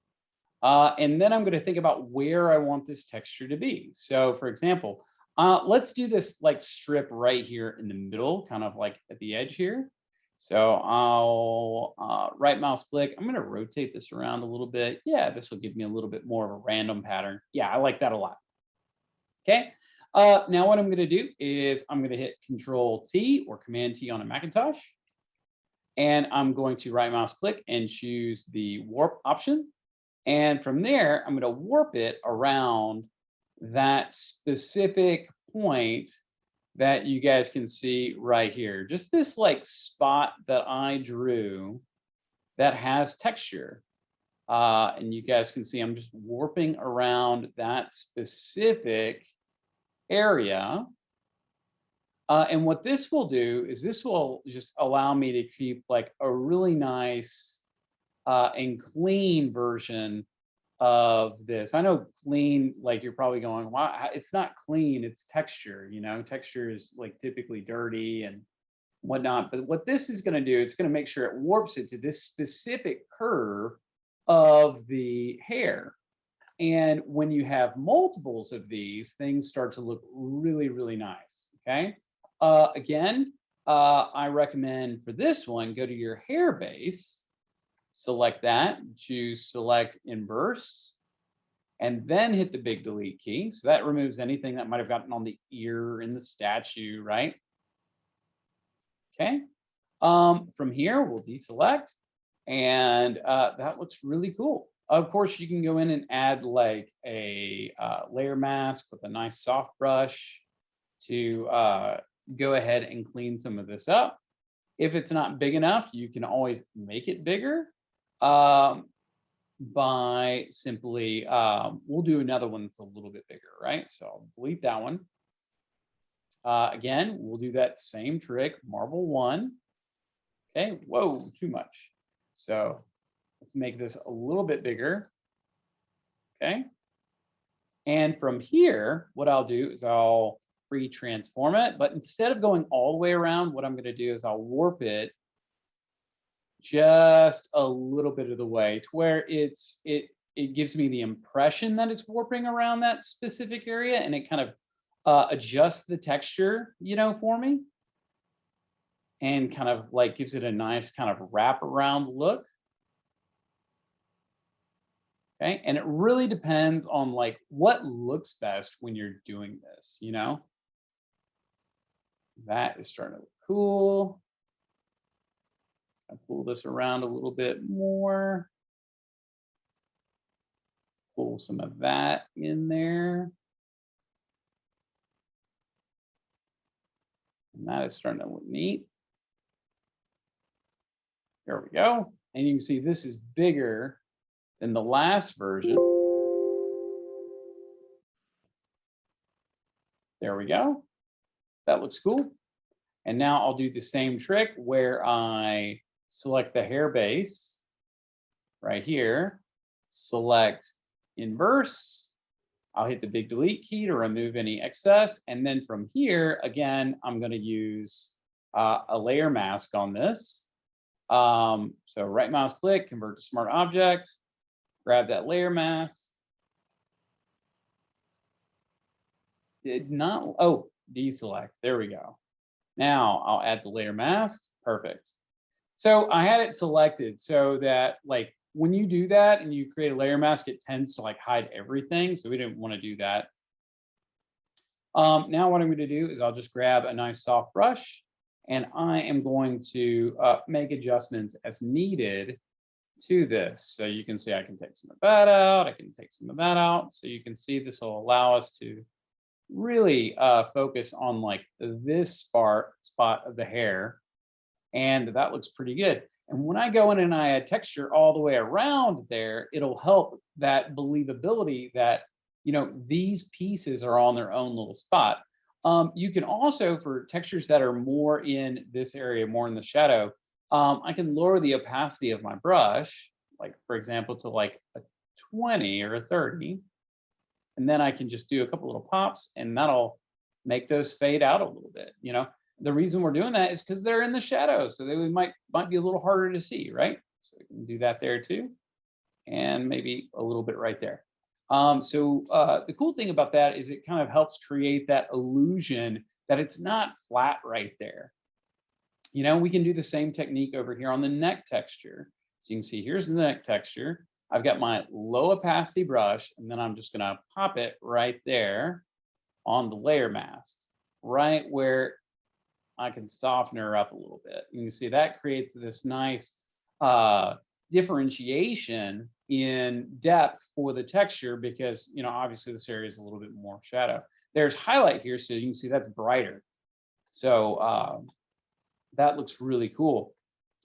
And then I'm going to think about where I want this texture to be. So for example, let's do this like strip right here in the middle, kind of like at the edge here. So I'll right mouse click. I'm going to rotate this around a little bit. Yeah, this will give me a little bit more of a random pattern. Yeah, I like that a lot. Okay. Now what I'm going to do is I'm going to hit Control T or Command T on a Macintosh. And I'm going to right mouse click and choose the warp option. And from there, I'm going to warp it around that specific point that you guys can see right here. Just this like spot that I drew that has texture. And you guys can see I'm just warping around that specific area. And what this will do is this will just allow me to keep like a really nice and clean version of this. I know clean, like you're probably going, wow, it's not clean, it's texture, you know, texture is like typically dirty and whatnot. But what this is going to do, it's going to make sure it warps it to this specific curve of the hair. And when you have multiples of these, things start to look really, really nice. Okay. Again, I recommend for this one, go to your hair base, select that, choose select inverse, and then hit the big delete key. So that removes anything that might have gotten on the ear in the statue, right? Okay. From here, we'll deselect, and that looks really cool. Of course, you can go in and add like a layer mask with a nice soft brush to go ahead and clean some of this up. If it's not big enough, you can always make it bigger by simply, we'll do another one that's a little bit bigger, right? So I'll delete that one. Again, we'll do that same trick, marble one. Okay, whoa, too much. So let's make this a little bit bigger. Okay. And from here, what I'll do is I'll pre-transform it, but instead of going all the way around, what I'm going to do is I'll warp it just a little bit of the way to where it gives me the impression that it's warping around that specific area, and it kind of adjusts the texture, you know, for me, and kind of like gives it a nice kind of wrap around look. Okay, and it really depends on like what looks best when you're doing this, you know. That is starting to look cool. I'll pull this around a little bit more. Pull some of that in there. And that is starting to look neat. There we go. And you can see this is bigger than the last version. There we go. That looks cool. And now I'll do the same trick where I select the hair base right here, select inverse. I'll hit the big delete key to remove any excess. And then from here, again, I'm going to use a layer mask on this. So right mouse click, convert to smart object, grab that layer mask. Did not, oh, deselect. There we go. Now I'll add the layer mask. Perfect. So I had it selected so that like when you do that and you create a layer mask, it tends to like hide everything. So we didn't want to do that. Now what I'm going to do is I'll just grab a nice soft brush and I am going to make adjustments as needed to this. So you can see I can take some of that out. I can take some of that out. So you can see this will allow us to really focus on like this spot of the hair. And that looks pretty good. And when I go in and I add texture all the way around there, it'll help that believability that, you know, these pieces are on their own little spot. You can also, for textures that are more in this area, more in the shadow, I can lower the opacity of my brush, like for example, to like a 20 or a 30. And then I can just do a couple little pops and that'll make those fade out a little bit, you know. The reason we're doing that is because they're in the shadow, so they might be a little harder to see, right? So we can do that there too, and maybe a little bit right there. The cool thing about that is it kind of helps create that illusion that it's not flat right there. You know, we can do the same technique over here on the neck texture. So you can see here's the neck texture. I've got my low opacity brush, and then I'm just gonna pop it right there on the layer mask, right where I can soften her up a little bit. And you see that creates this nice differentiation in depth for the texture because, you know, obviously this area is a little bit more shadow. There's highlight here, so you can see that's brighter. So that looks really cool.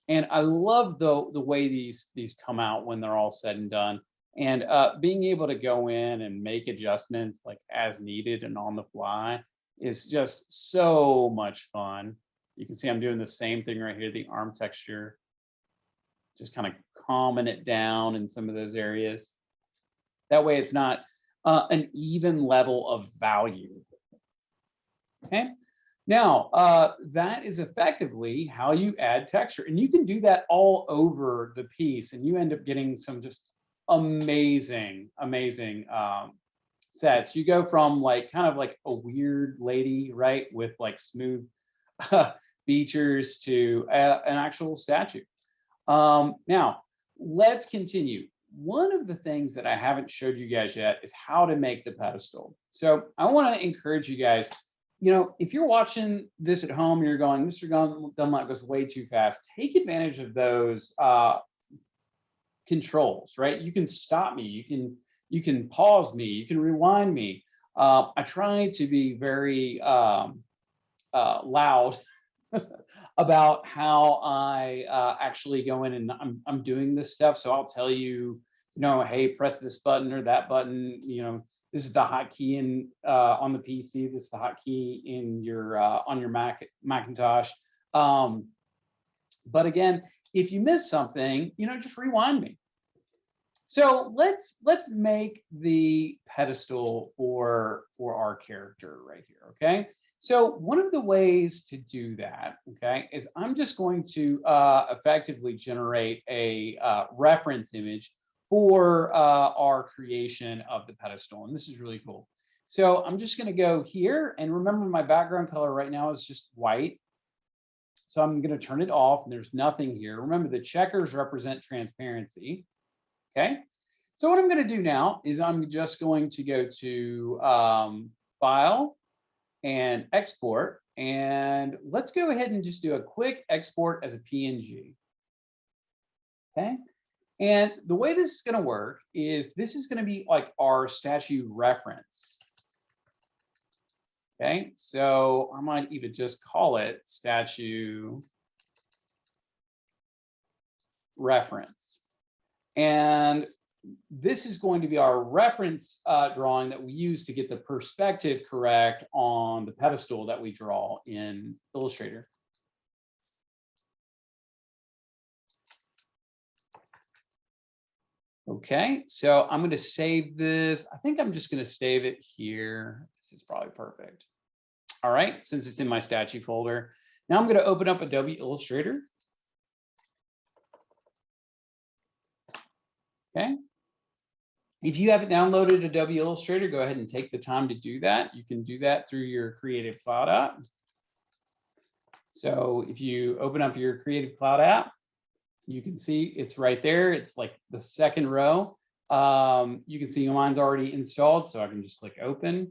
And I love the way these come out when they're all said and done. And being able to go in and make adjustments like as needed and on the fly is just so much fun. You can see I'm doing the same thing right here, the arm texture, just kind of calming it down in some of those areas. That way it's not an even level of value. Okay. Now, that is effectively how you add texture. And you can do that all over the piece and you end up getting some just amazing sets. You go from like kind of like a weird lady, right, with like smooth features to an actual statue. Now, let's continue. One of the things that I haven't showed you guys yet is how to make the pedestal. So I want to encourage you guys, you know, if you're watching this at home and you're going, Mr. Dunlap goes way too fast, take advantage of those controls, right? You can stop me, you can pause me, you can rewind me. I try to be very loud about how I actually go in and I'm doing this stuff. So I'll tell you, you know, hey, press this button or that button. You know, this is the hotkey in on the PC. This is the hotkey in your on your Macintosh. But again, if you miss something, you know, just rewind me. So let's make the pedestal for our character right here. Okay. So one of the ways to do that, okay, is I'm just going to effectively generate a reference image for our creation of the pedestal. And this is really cool. So I'm just going to go here, and remember my background color right now is just white. So I'm going to turn it off and there's nothing here. Remember the checkers represent transparency. Okay. So what I'm going to do now is I'm just going to go to File and Export. And let's go ahead and just do a quick export as a PNG. Okay. And the way this is going to work is this is going to be like our statue reference. Okay. So I might even just call it statue reference. And this is going to be our reference drawing that we use to get the perspective correct on the pedestal that we draw in Illustrator. Okay, so I'm going to save this. I think I'm just going to save it here. This is probably perfect. All right, since it's in my statue folder. Now I'm going to open up Adobe Illustrator. Okay. If you haven't downloaded Adobe Illustrator, go ahead and take the time to do that. You can do that through your Creative Cloud app. So if you open up your Creative Cloud app, you can see it's right there. It's like the second row. You can see mine's already installed, so I can just click open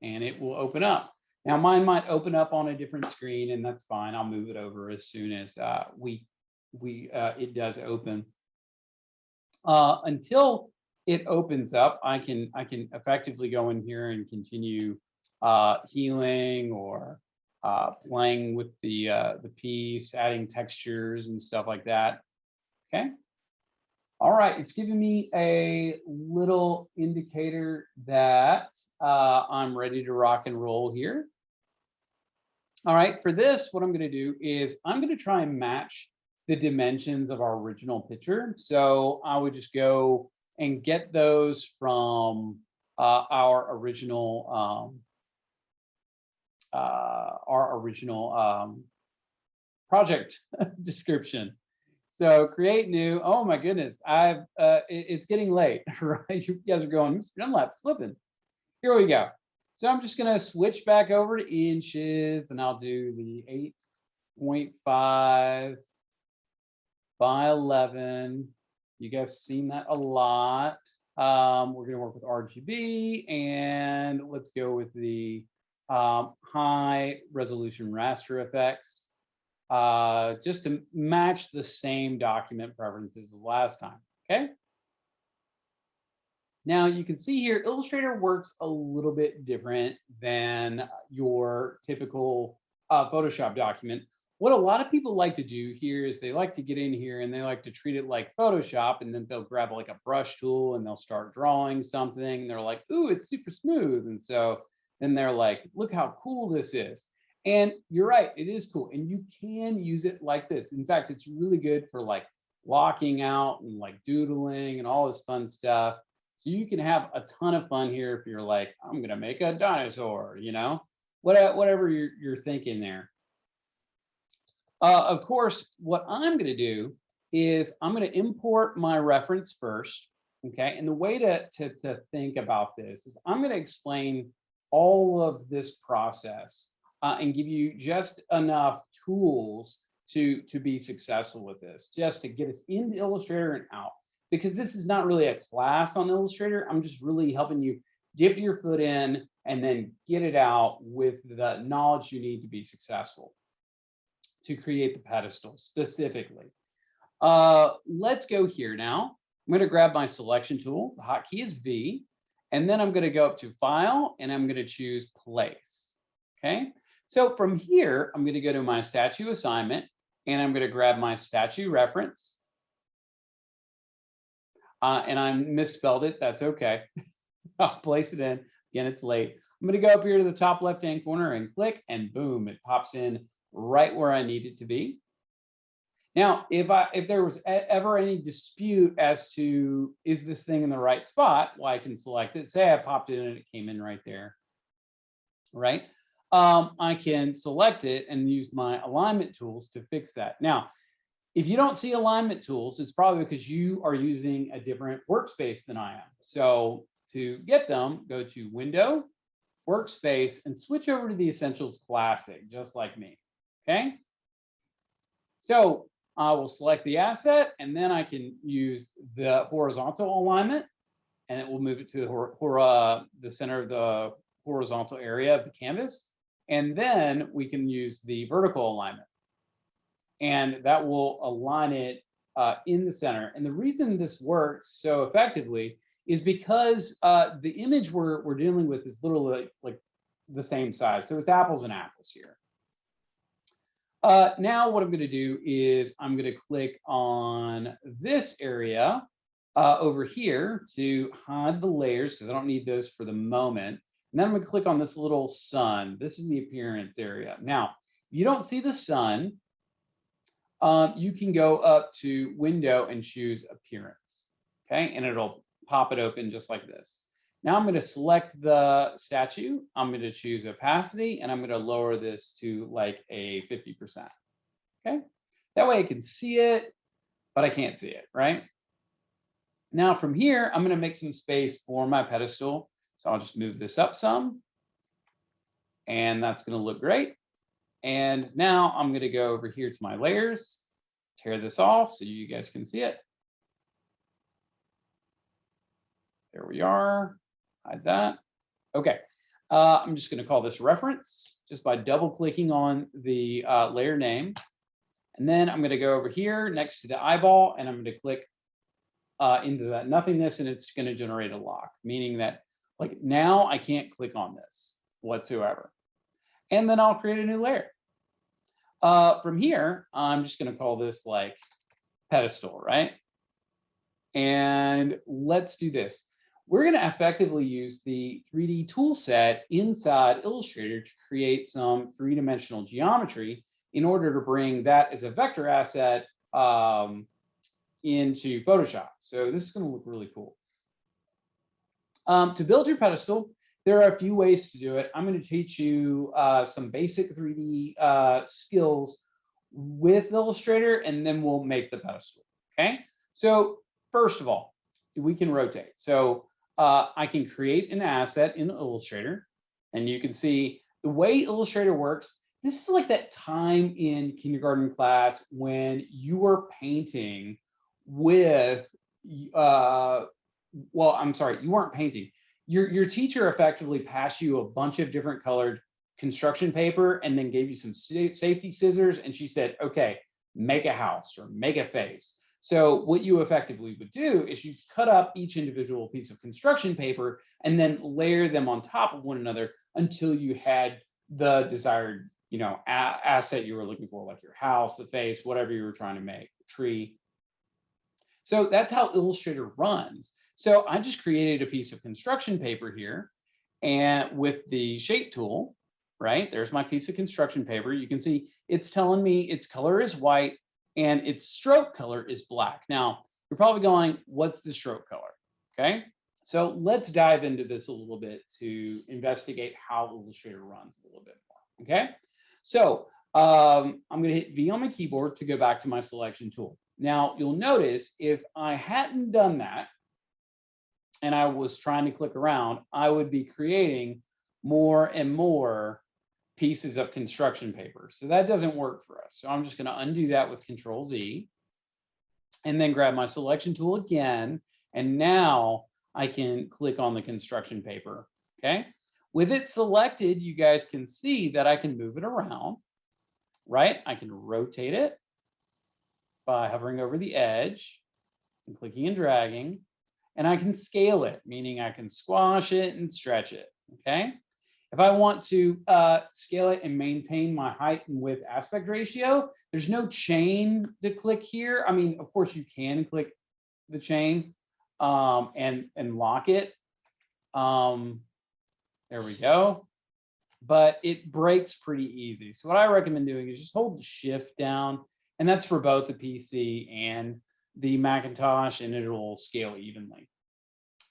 and it will open up. Now mine might open up on a different screen, and that's fine. I'll move it over as soon as it does open. Until it opens up, I can effectively go in here and continue healing or playing with the piece, adding textures and stuff like that. Okay. All right, it's giving me a little indicator that I'm ready to rock and roll here. All right, for this, what I'm going to do is I'm going to try and match the dimensions of our original picture. So I would just go and get those from our original our original project description. So create new. Oh my goodness, it's getting late, right? You guys are going, Mr. Dunlap slipping. Here we go. So I'm just gonna switch back over to inches, and I'll do the 8.5 by 11. You guys seen that a lot. We're gonna work with RGB, and let's go with the high resolution raster effects, just to match the same document preferences as last time, okay? Now you can see here, Illustrator works a little bit different than your typical Photoshop document. What a lot of people like to do here is they like to get in here and they like to treat it like Photoshop, and then they'll grab like a brush tool and they'll start drawing something. They're like, ooh, it's super smooth. And so then they're like, look how cool this is. And you're right, it is cool. And you can use it like this. In fact, it's really good for like blocking out and like doodling and all this fun stuff. So you can have a ton of fun here if you're like, I'm going to make a dinosaur, you know, whatever you're thinking there. Of course, what I'm going to do is I'm going to import my reference first. Okay. And the way to think about this is I'm going to explain all of this process and give you just enough tools to be successful with this, just to get us into Illustrator and out. Because this is not really a class on Illustrator. I'm just really helping you dip your foot in and then get it out with the knowledge you need to be successful to create the pedestal specifically. Let's go here now. I'm going to grab my selection tool. The hotkey is V. And then I'm going to go up to File, and I'm going to choose Place. Okay. So from here, I'm going to go to my statue assignment, and I'm going to grab my statue reference. And I misspelled it. That's okay. I'll place it in. Again, it's late. I'm going to go up here to the top left-hand corner and click, and boom, it pops in right where I need it to be. Now, if there was ever any dispute as to is this thing in the right spot, well, I can select it. Say I popped it in and it came in right there, right? I can select it and use my alignment tools to fix that. Now, if you don't see alignment tools, it's probably because you are using a different workspace than I am. So to get them, go to Window, Workspace, and switch over to the Essentials Classic, just like me. Okay. So I will select the asset, and then I can use the horizontal alignment, and it will move it to the center of the horizontal area of the canvas. And then we can use the vertical alignment, and that will align it in the center. And the reason this works so effectively is because the image we're dealing with is literally like the same size. So it's apples and apples here. Now what I'm going to do is I'm going to click on this area over here to hide the layers, because I don't need those for the moment. And then I'm going to click on this little sun. This is the appearance area. Now, if you don't see the sun, you can go up to Window and choose Appearance. Okay, and it'll pop it open just like this. Now I'm going to select the statue. I'm going to choose opacity, and I'm going to lower this to like a 50%. Okay, that way I can see it, but I can't see it, right? Now from here, I'm going to make some space for my pedestal. So I'll just move this up some, and that's going to look great. And now I'm going to go over here to my layers, tear this off so you guys can see it. There we are. Hide that. Okay. I'm just going to call this reference just by double clicking on the layer name. And then I'm going to go over here next to the eyeball, and I'm going to click into that nothingness, and it's going to generate a lock, meaning that like now I can't click on this whatsoever. And then I'll create a new layer. From here, I'm just going to call this like pedestal, right? And let's do this. We're going to effectively use the 3D tool set inside Illustrator to create some three-dimensional geometry in order to bring that as a vector asset into Photoshop. So this is going to look really cool. To build your pedestal, There are a few ways to do it. I'm going to teach you some basic 3D skills with Illustrator, and then we'll make the pedestal. Okay. So first of all, we can rotate. So I can create an asset in Illustrator, and you can see the way Illustrator works. This is like that time in kindergarten class when you were painting with, well, I'm sorry, you weren't painting. Your teacher effectively passed you a bunch of different colored construction paper and then gave you some safety scissors, and she said, okay, make a house or make a face. So what you effectively would do is you cut up each individual piece of construction paper and then layer them on top of one another until you had the desired, asset you were looking for, like your house, the face, whatever you were trying to make, tree. So that's how Illustrator runs. So I just created a piece of construction paper here, and with the shape tool, right? There's my piece of construction paper. You can see it's telling me its color is white and its stroke color is black. Now, you're probably going, what's the stroke color? Okay. So let's dive into this a little bit to investigate how Illustrator runs a little bit more. Okay. So I'm going to hit V on my keyboard to go back to my selection tool. Now, you'll notice if I hadn't done that and I was trying to click around, I would be creating more and more pieces of construction paper. So that doesn't work for us. So I'm just going to undo that with Control Z and then grab my selection tool again. And now I can click on the construction paper. Okay. With it selected, you guys can see that I can move it around, right? I can rotate it by hovering over the edge and clicking and dragging, and I can scale it, meaning I can squash it and stretch it. Okay. If I want to scale it and maintain my height and width aspect ratio, there's no chain to click here. I mean, of course you can click the chain and lock it. There we go. But it breaks pretty easy. So what I recommend doing is just hold the shift down, and that's for both the PC and the Macintosh, and it'll scale evenly.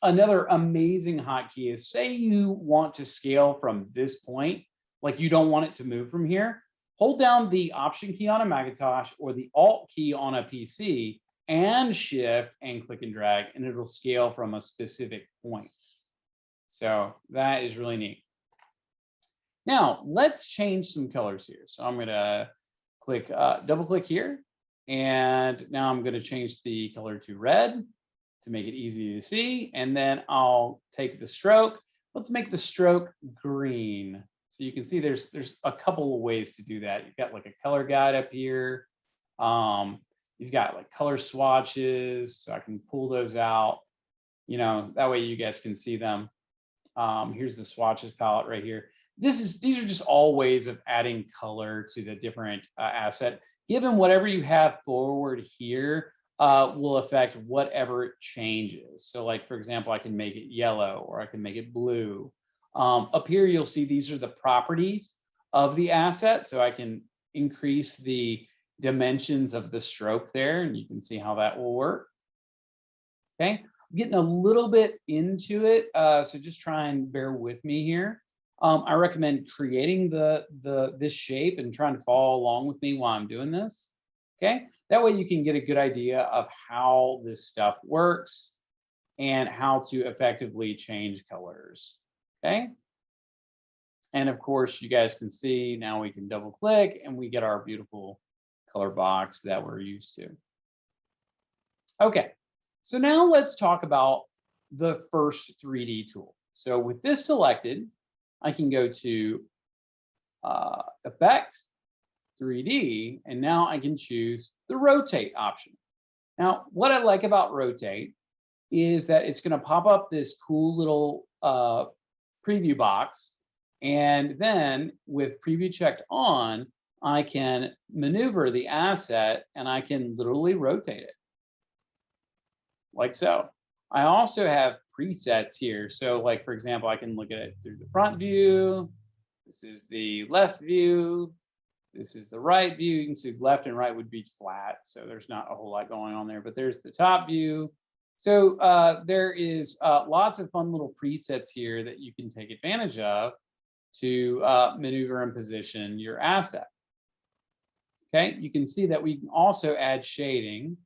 Another amazing hotkey is, say you want to scale from this point, like you don't want it to move from here, hold down the Option key on a Macintosh or the Alt key on a PC and shift and click and drag, and it'll scale from a specific point. So that is really neat. Now let's change some colors here. So I'm going to click, double click here, and now I'm going to change the color to red to make it easy to see. And then I'll take the stroke. Let's make the stroke green. So you can see there's a couple of ways to do that. You've got like a color guide up here. You've got like color swatches, so I can pull those out. That way you guys can see them. Here's the swatches palette right here. These are just all ways of adding color to the different asset. Given whatever you have forward here will affect whatever changes. So like, for example, I can make it yellow or I can make it blue. Up here, you'll see these are the properties of the asset. So I can increase the dimensions of the stroke there, and you can see how that will work. Okay, I'm getting a little bit into it, so just try and bear with me here. I recommend creating this shape and trying to follow along with me while I'm doing this. Okay, that way you can get a good idea of how this stuff works and how to effectively change colors. Okay, and of course you guys can see now we can double click and we get our beautiful color box that we're used to. Okay, so now let's talk about the first 3D tool. So with this selected, I can go to Effect, 3D, and now I can choose the Rotate option. Now, what I like about Rotate is that it's going to pop up this cool little preview box, and then with preview checked on, I can maneuver the asset and I can literally rotate it like so. I also have presets here. So like, for example, I can look at it through the front view. This is the left view. This is the right view. You can see left and right would be flat. So there's not a whole lot going on there, but there's the top view. So there is lots of fun little presets here that you can take advantage of to maneuver and position your asset. Okay, you can see that we can also add shading,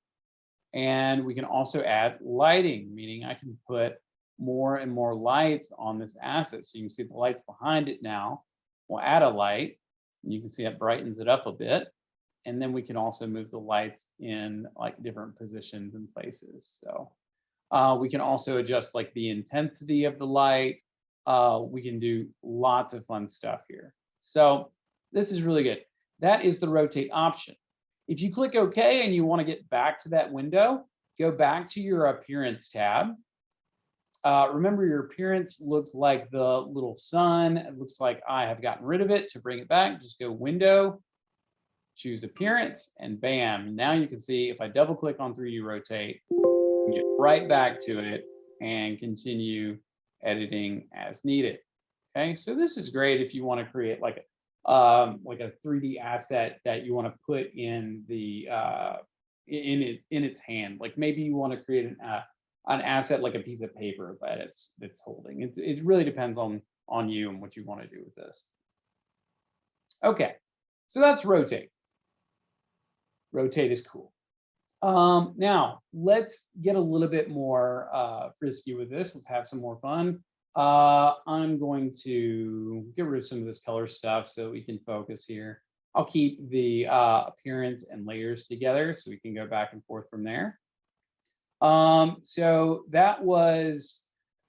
and we can also add lighting, meaning I can put more and more lights on this asset. So you can see the lights behind it now. We'll add a light, and you can see it brightens it up a bit. And then we can also move the lights in like different positions and places. So we can also adjust like the intensity of the light. We can do lots of fun stuff here. So this is really good. That is the rotate option. If you click OK and you want to get back to that window, go back to your appearance tab. Remember, your appearance looked like the little sun. It looks like I have gotten rid of it. To bring it back, just go Window, choose Appearance, and bam. Now you can see if I double click on 3D Rotate, get right back to it and continue editing as needed. Okay, so this is great if you want to create like a 3D asset that you want to put in the in its hand. Like maybe you want to create an asset like a piece of paper that it's holding. It really depends on you and what you want to do with this. Okay, so that's rotate. Rotate is cool. Now let's get a little bit more frisky with this. Let's have some more fun. I'm going to get rid of some of this color stuff so we can focus here. I'll keep the appearance and layers together so we can go back and forth from there. So that was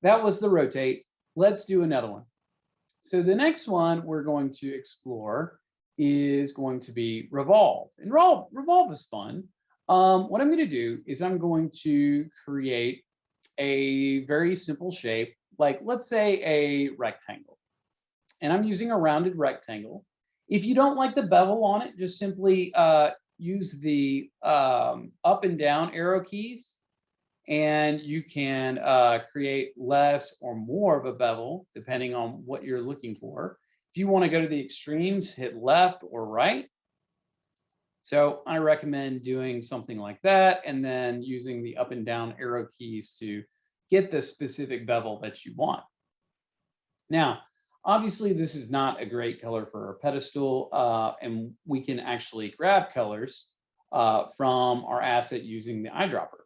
the rotate. Let's do another one. So the next one we're going to explore is going to be revolve. And revolve is fun. What I'm going to do is I'm going to create a very simple shape, like let's say a rectangle. And I'm using a rounded rectangle. If you don't like the bevel on it, just simply use the up and down arrow keys, and you can create less or more of a bevel depending on what you're looking for. If you want to go to the extremes, hit left or right. So I recommend doing something like that, and then using the up and down arrow keys to get the specific bevel that you want. Now, obviously, this is not a great color for a pedestal, and we can actually grab colors from our asset using the eyedropper.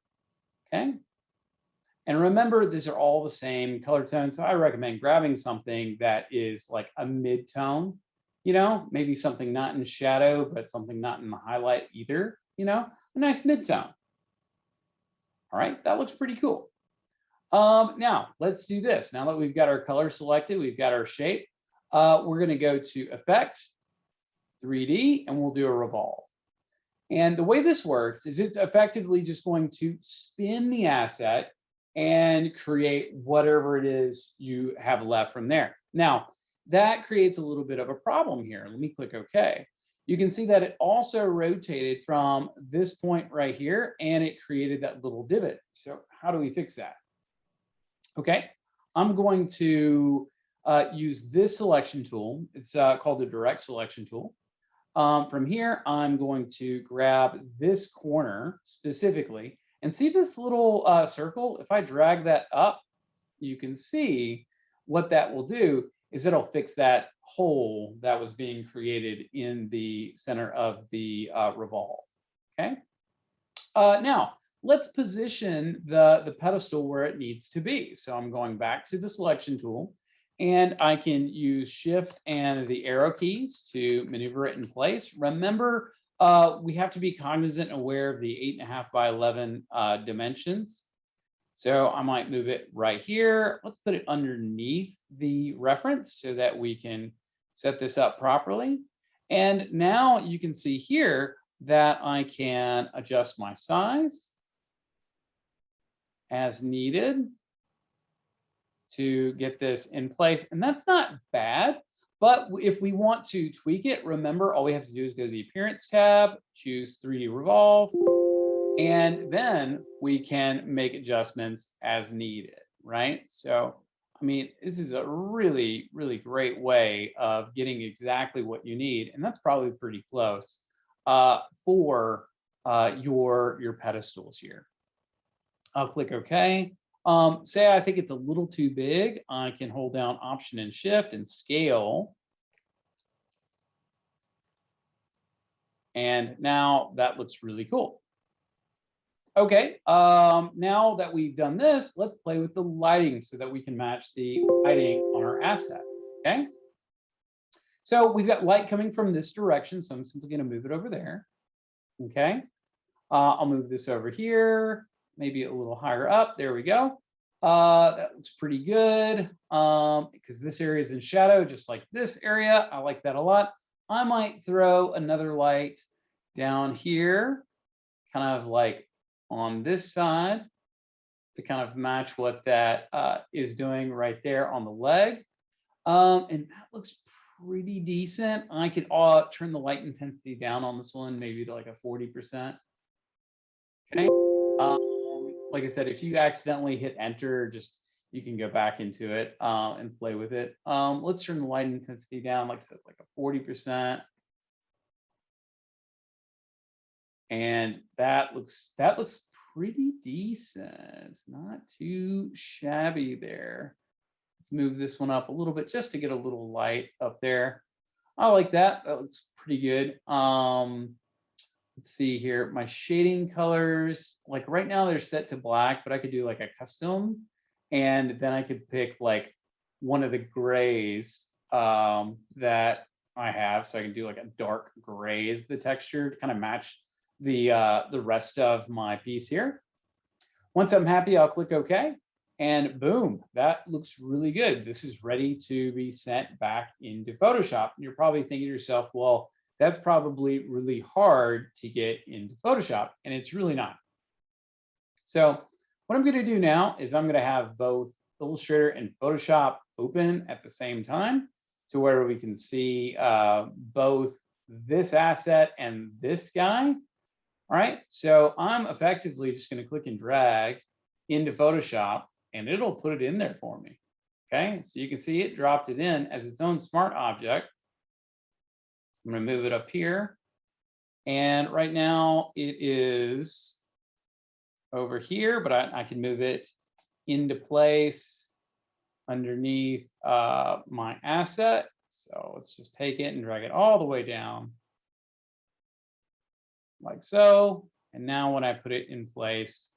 Okay. And remember, these are all the same color tone. So I recommend grabbing something that is like a mid-tone, you know, maybe something not in shadow, but something not in the highlight either, you know, a nice mid-tone. All right, that looks pretty cool. Now let's do this. Now that we've got our color selected, we've got our shape, we're going to go to Effect, 3D, and we'll do a revolve. And the way this works is it's effectively just going to spin the asset and create whatever it is you have left from there. Now, that creates a little bit of a problem here. Let me click OK. You can see that it also rotated from this point right here, and it created that little divot. So how do we fix that? Okay, I'm going to use this selection tool. It's called the Direct Selection tool. From here, I'm going to grab this corner specifically, and see this little circle. If I drag that up, you can see what that will do is it'll fix that hole that was being created in the center of the revolve. Okay. Now let's position the pedestal where it needs to be. So I'm going back to the selection tool, and I can use Shift and the arrow keys to maneuver it in place. Remember, we have to be cognizant and aware of the 8.5 by 11 dimensions. So I might move it right here. Let's put it underneath the reference so that we can set this up properly. And now you can see here that I can adjust my size as needed to get this in place. And that's not bad, but if we want to tweak it, remember, all we have to do is go to the Appearance tab, choose 3D Revolve, and then we can make adjustments as needed, right? So, I mean, this is a really, really great way of getting exactly what you need. And that's probably pretty close for your pedestals here. I'll click OK. Say I think it's a little too big. I can hold down Option and Shift and scale. And now that looks really cool. Okay, now that we've done this, let's play with the lighting so that we can match the lighting on our asset, okay? So we've got light coming from this direction, so I'm simply gonna move it over there, okay? I'll move this over here, maybe a little higher up, there we go. That looks pretty good because this area is in shadow, just like this area. I like that a lot. I might throw another light down here, kind of like on this side to kind of match what that is doing right there on the leg. And that looks pretty decent. I could turn the light intensity down on this one, maybe to like a 40%. Okay. Like I said, if you accidentally hit enter, just you can go back into it and play with it. Let's turn the light intensity down, like I said, like a 40%. And that looks pretty decent. Not too shabby there. Let's move this one up a little bit just to get a little light up there. I like that. That looks pretty good. Let's see here. My shading colors, like right now they're set to black, but I could do like a custom, and then I could pick like one of the grays that I have. So I can do like a dark gray as the texture to kind of match the rest of my piece here. Once I'm happy, I'll click OK, and boom, that looks really good. This is ready to be sent back into Photoshop. And you're probably thinking to yourself, well, that's probably really hard to get into Photoshop, and it's really not. So what I'm going to do now is I'm going to have both Illustrator and Photoshop open at the same time to where we can see both this asset and this guy. All right, so I'm effectively just going to click and drag into Photoshop, and it'll put it in there for me. Okay, so you can see it dropped it in as its own smart object. I'm going to move it up here. And right now it is over here, but I can move it into place underneath my asset. So let's just take it and drag it all the way down like so. And now when I put it in place,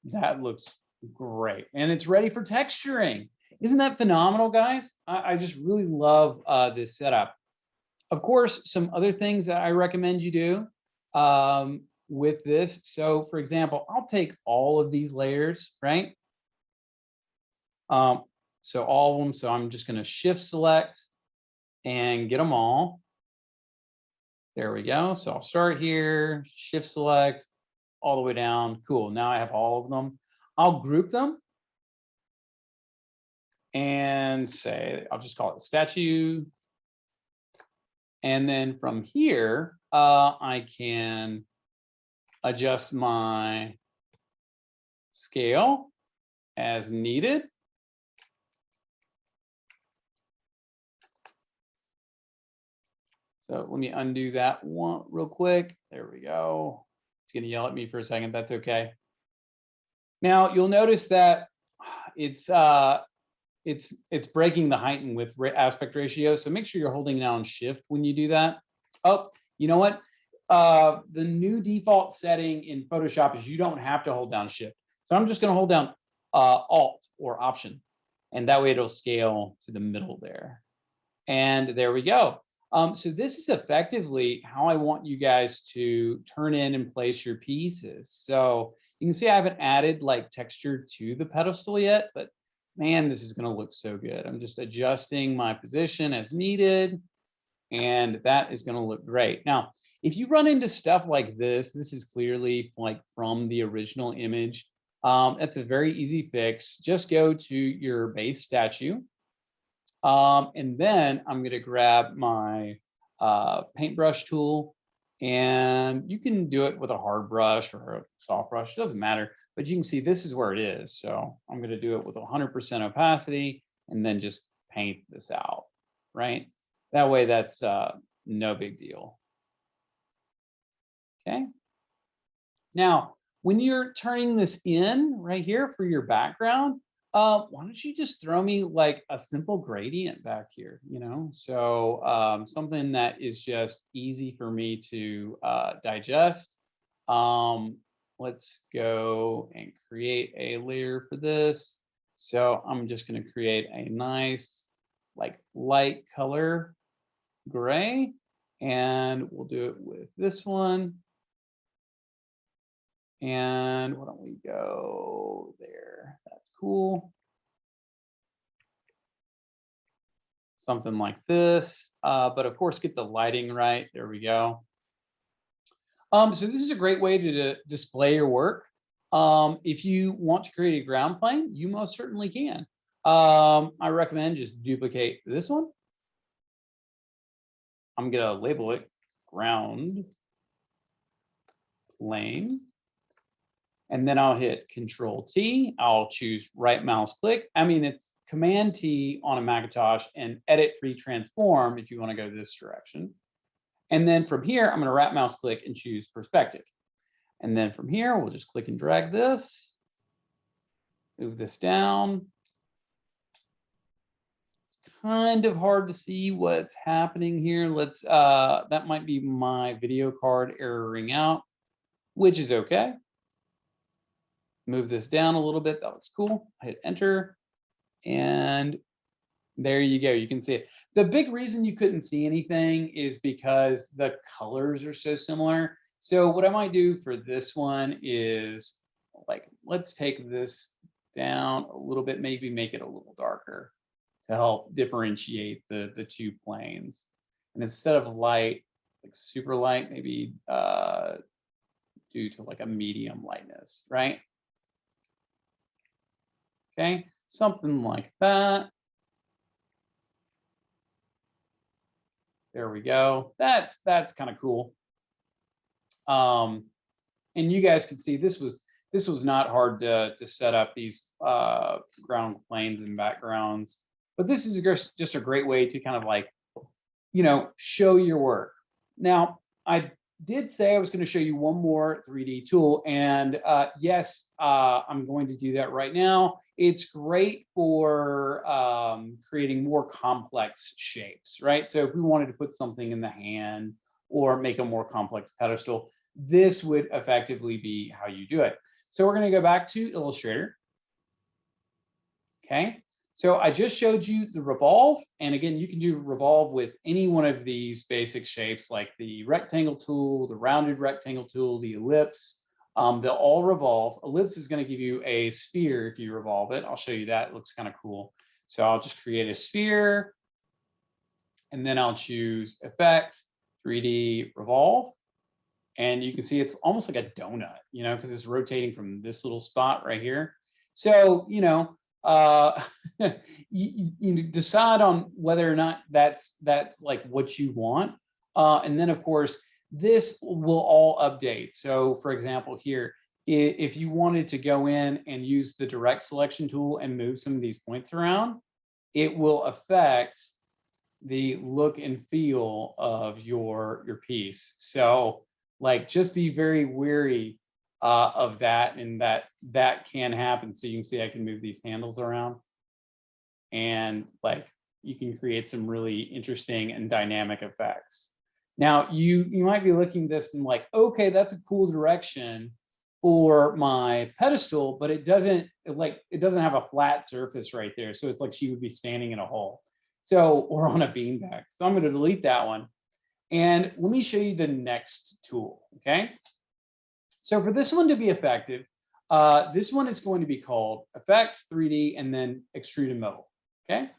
that looks great. And it's ready for texturing. Isn't that phenomenal, guys? I just really love this setup. Of course, some other things that I recommend you do with this. So for example, I'll take all of these layers, right? So all of them. So I'm just going to shift select and get them all. There we go. So I'll start here, shift select all the way down. Cool. Now I have all of them. I'll group them and say, I'll just call it statue. And then from here, I can adjust my scale as needed. So let me undo that one real quick. There we go. It's going to yell at me for a second. That's okay. Now you'll notice that it's breaking the height and width aspect ratio. So make sure you're holding down shift when you do that. Oh, you know what? The new default setting in Photoshop is you don't have to hold down shift. So I'm just going to hold down Alt or Option, and that way it'll scale to the middle there. And there we go. So this is effectively how I want you guys to turn in and place your pieces. So you can see I haven't added like texture to the pedestal yet, but man, this is going to look so good. I'm just adjusting my position as needed, and that is going to look great. Now, if you run into stuff like this is clearly like from the original image. That's a very easy fix. Just go to your base statue. And then I'm going to grab my paintbrush tool, and you can do it with a hard brush or a soft brush. It doesn't matter, but you can see this is where it is. So I'm going to do it with 100% opacity and then just paint this out, right? That way that's no big deal. Okay. Now, when you're turning this in right here for your background, why don't you just throw me like a simple gradient back here, you know? So something that is just easy for me to digest. Um, let's go and create a layer for this. So I'm just going to create a nice like light color gray, and we'll do it with this one. And why don't we go there? That's cool. Something like this, but of course get the lighting right. There we go. So this is a great way to display your work. If you want to create a ground plane, you most certainly can. I recommend just duplicate this one. I'm gonna label it ground plane. And then I'll hit Control T. I'll choose right mouse click. I mean, it's Command T on a Macintosh and Edit Free Transform if you want to go this direction. And then from here, I'm going to right mouse click and choose Perspective. And then from here, we'll just click and drag this, move this down. It's kind of hard to see what's happening here. Let's, that might be my video card erroring out, which is okay. Move this down a little bit. That looks cool. Hit enter. And there you go. You can see it. The big reason you couldn't see anything is because the colors are so similar. So what I might do for this one is like, let's take this down a little bit, maybe make it a little darker to help differentiate the two planes. And instead of light, like super light, maybe due to like a medium lightness, right? Okay, something like that. There we go. That's kind of cool. And you guys can see this was not hard to set up these ground planes and backgrounds, but this is just a great way to kind of like, you know, show your work. Now, I did say I was going to show you one more 3D tool, and yes, I'm going to do that right now. It's great for creating more complex shapes, right? So if we wanted to put something in the hand or make a more complex pedestal, this would effectively be how you do it. So we're going to go back to Illustrator. Okay. So I just showed you the revolve. And again, you can do revolve with any one of these basic shapes like the rectangle tool, the rounded rectangle tool, the ellipse. They'll all revolve. Ellipse is going to give you a sphere if you revolve it. I'll show you that. It looks kind of cool. So I'll just create a sphere. And then I'll choose Effect, 3D Revolve. And you can see it's almost like a donut, you know, because it's rotating from this little spot right here. So, you know, you decide on whether or not that's like what you want. And then of course, this will all update. So for example, here, if you wanted to go in and use the direct selection tool and move some of these points around, it will affect the look and feel of your piece. So like, just be very wary of that, and that can happen. So you can see I can move these handles around, and like you can create some really interesting and dynamic effects. Now you might be looking at this and like, okay, that's a cool direction for my pedestal, but it doesn't have a flat surface right there. So it's like she would be standing in a hole. So, or on a beanbag. So I'm going to delete that one. And let me show you the next tool, okay? So for this one to be effective, this one is going to be called Effects, 3D, and then Extrude and Bevel, okay?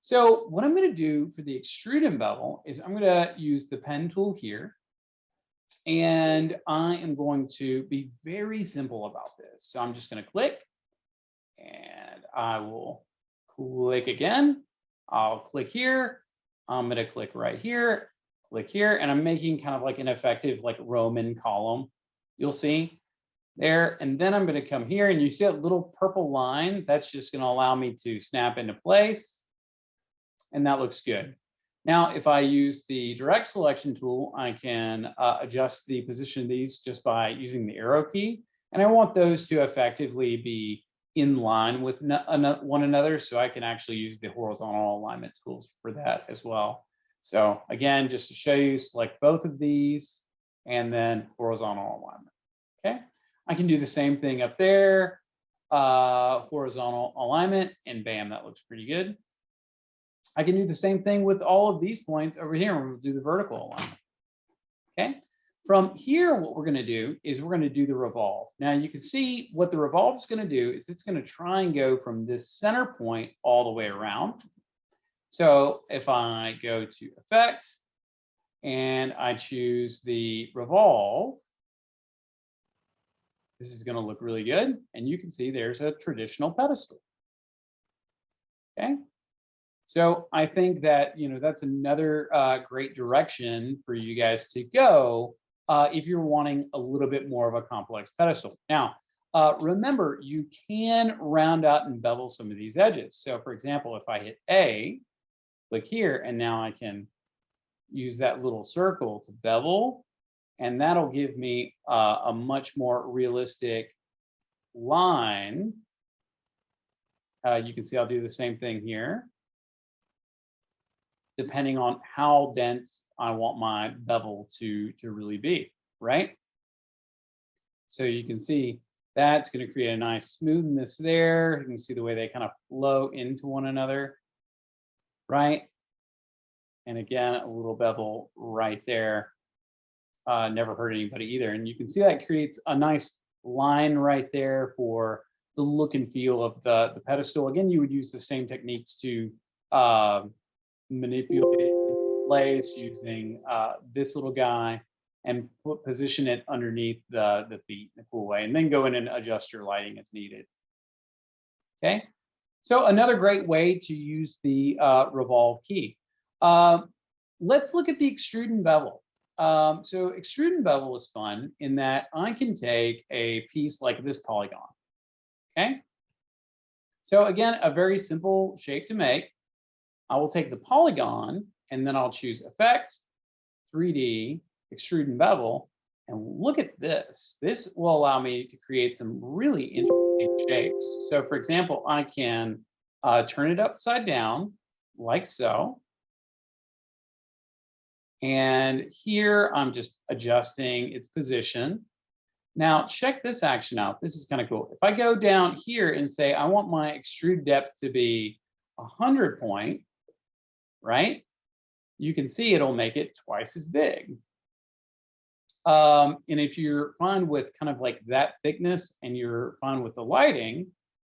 So what I'm going to do for the Extrude and Bevel is I'm going to use the pen tool here, and I am going to be very simple about this. So I'm just going to click, and I will click again. I'll click here. I'm going to click right here. Click here, and I'm making kind of like an effective like Roman column. You'll see there, and then I'm going to come here, and you see that little purple line. That's just going to allow me to snap into place, and that looks good. Now, if I use the direct selection tool, I can adjust the position of these just by using the arrow key. And I want those to effectively be in line with one another, so I can actually use the horizontal alignment tools for that as well. So again, just to show you, select both of these and then horizontal alignment. Okay, I can do the same thing up there, horizontal alignment, and bam, that looks pretty good. I can do the same thing with all of these points over here, and we'll do the vertical alignment. Okay. From here, what we're going to do is we're going to do the revolve. Now you can see what the revolve is going to do is it's going to try and go from this center point all the way around. So if I go to Effect and I choose the revolve, this is going to look really good. And you can see there's a traditional pedestal. Okay. So I think that, that's another great direction for you guys to go if you're wanting a little bit more of a complex pedestal. Now, remember, you can round out and bevel some of these edges. So for example, if I hit A, click here, and now I can use that little circle to bevel, and that'll give me a much more realistic line. You can see I'll do the same thing here, depending on how dense I want my bevel to really be, right? So you can see that's going to create a nice smoothness there. You can see the way they kind of flow into one another, right? And again, a little bevel right there. Never hurt anybody either. And you can see that creates a nice line right there for the look and feel of the pedestal. Again, you would use the same techniques to manipulate it in place using this little guy and position it underneath the feet in a cool way, and then go in and adjust your lighting as needed. Okay, so another great way to use the revolve key. Let's look at the extrude and bevel. So extrude and bevel is fun in that I can take a piece like this polygon. Okay, so again, a very simple shape to make. I will take the polygon and then I'll choose Effect, 3D, Extrude and Bevel, and look at this. This will allow me to create some really interesting shapes. So for example, I can turn it upside down like so. And here I'm just adjusting its position. Now check this action out. This is kind of cool. If I go down here and say, I want my extrude depth to be 100 point, right? You can see it'll make it twice as big. And if you're fine with kind of like that thickness and you're fine with the lighting,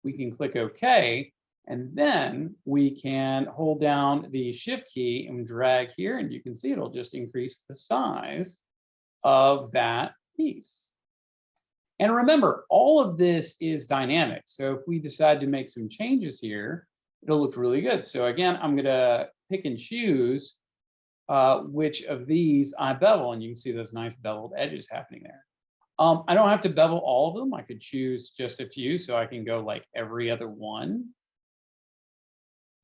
we can click OK. And then we can hold down the Shift key and drag here, and you can see it'll just increase the size of that piece. And remember, all of this is dynamic. So if we decide to make some changes here, it'll look really good. So again, I'm going to pick and choose which of these I bevel, and you can see those nice beveled edges happening there. I don't have to bevel all of them. I could choose just a few, so I can go like every other one.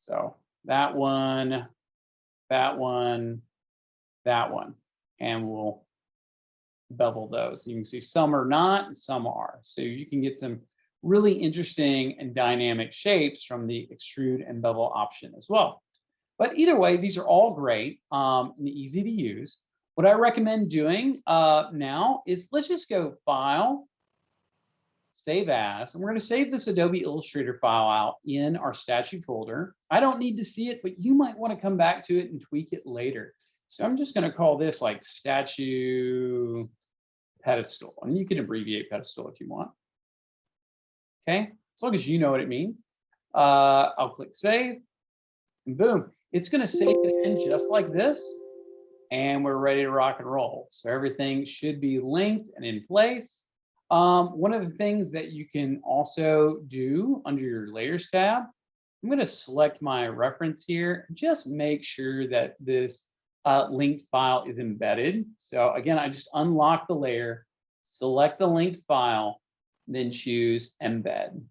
So that one, that one, that one, and we'll bevel those. You can see some are not and some are. So you can get some really interesting and dynamic shapes from the extrude and bevel option as well. But either way, these are all great and easy to use. What I recommend doing now is let's just go File, Save As, and we're going to save this Adobe Illustrator file out in our statue folder. I don't need to see it, but you might want to come back to it and tweak it later. So I'm just going to call this like statue pedestal, and you can abbreviate pedestal if you want. Okay, as long as you know what it means. I'll click Save, and boom, it's going to save it in just like this, and we're ready to rock and roll. So everything should be linked and in place. One of the things that you can also do under your Layers tab, I'm going to select my reference here. Just make sure that this linked file is embedded. So again, I just unlock the layer, select the linked file, then choose Embed.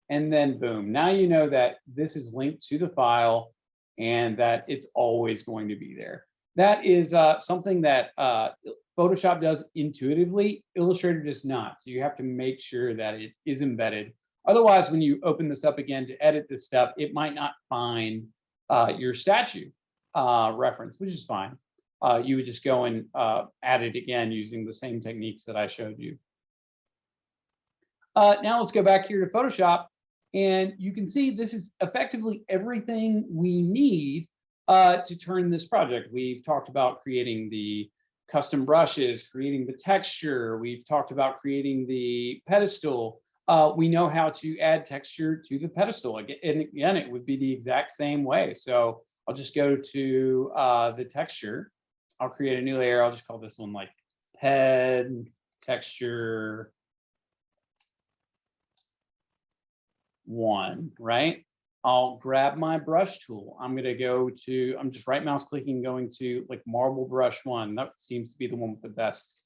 And then boom, now you know that this is linked to the file and that it's always going to be there. That is something that Photoshop does intuitively, Illustrator does not. So you have to make sure that it is embedded. Otherwise, when you open this up again to edit this stuff, it might not find your statue reference, which is fine. You would just go and add it again using the same techniques that I showed you. Now let's go back here to Photoshop, and you can see this is effectively everything we need to turn this project. We've talked about creating the custom brushes, creating the texture. We've talked about creating the pedestal. We know how to add texture to the pedestal. And again, it would be the exact same way. So I'll just go to the texture. I'll create a new layer. I'll just call this one like ped texture 1, right? I'll grab my brush tool. I'm just right mouse clicking, going to like marble brush 1. That seems to be the one with the best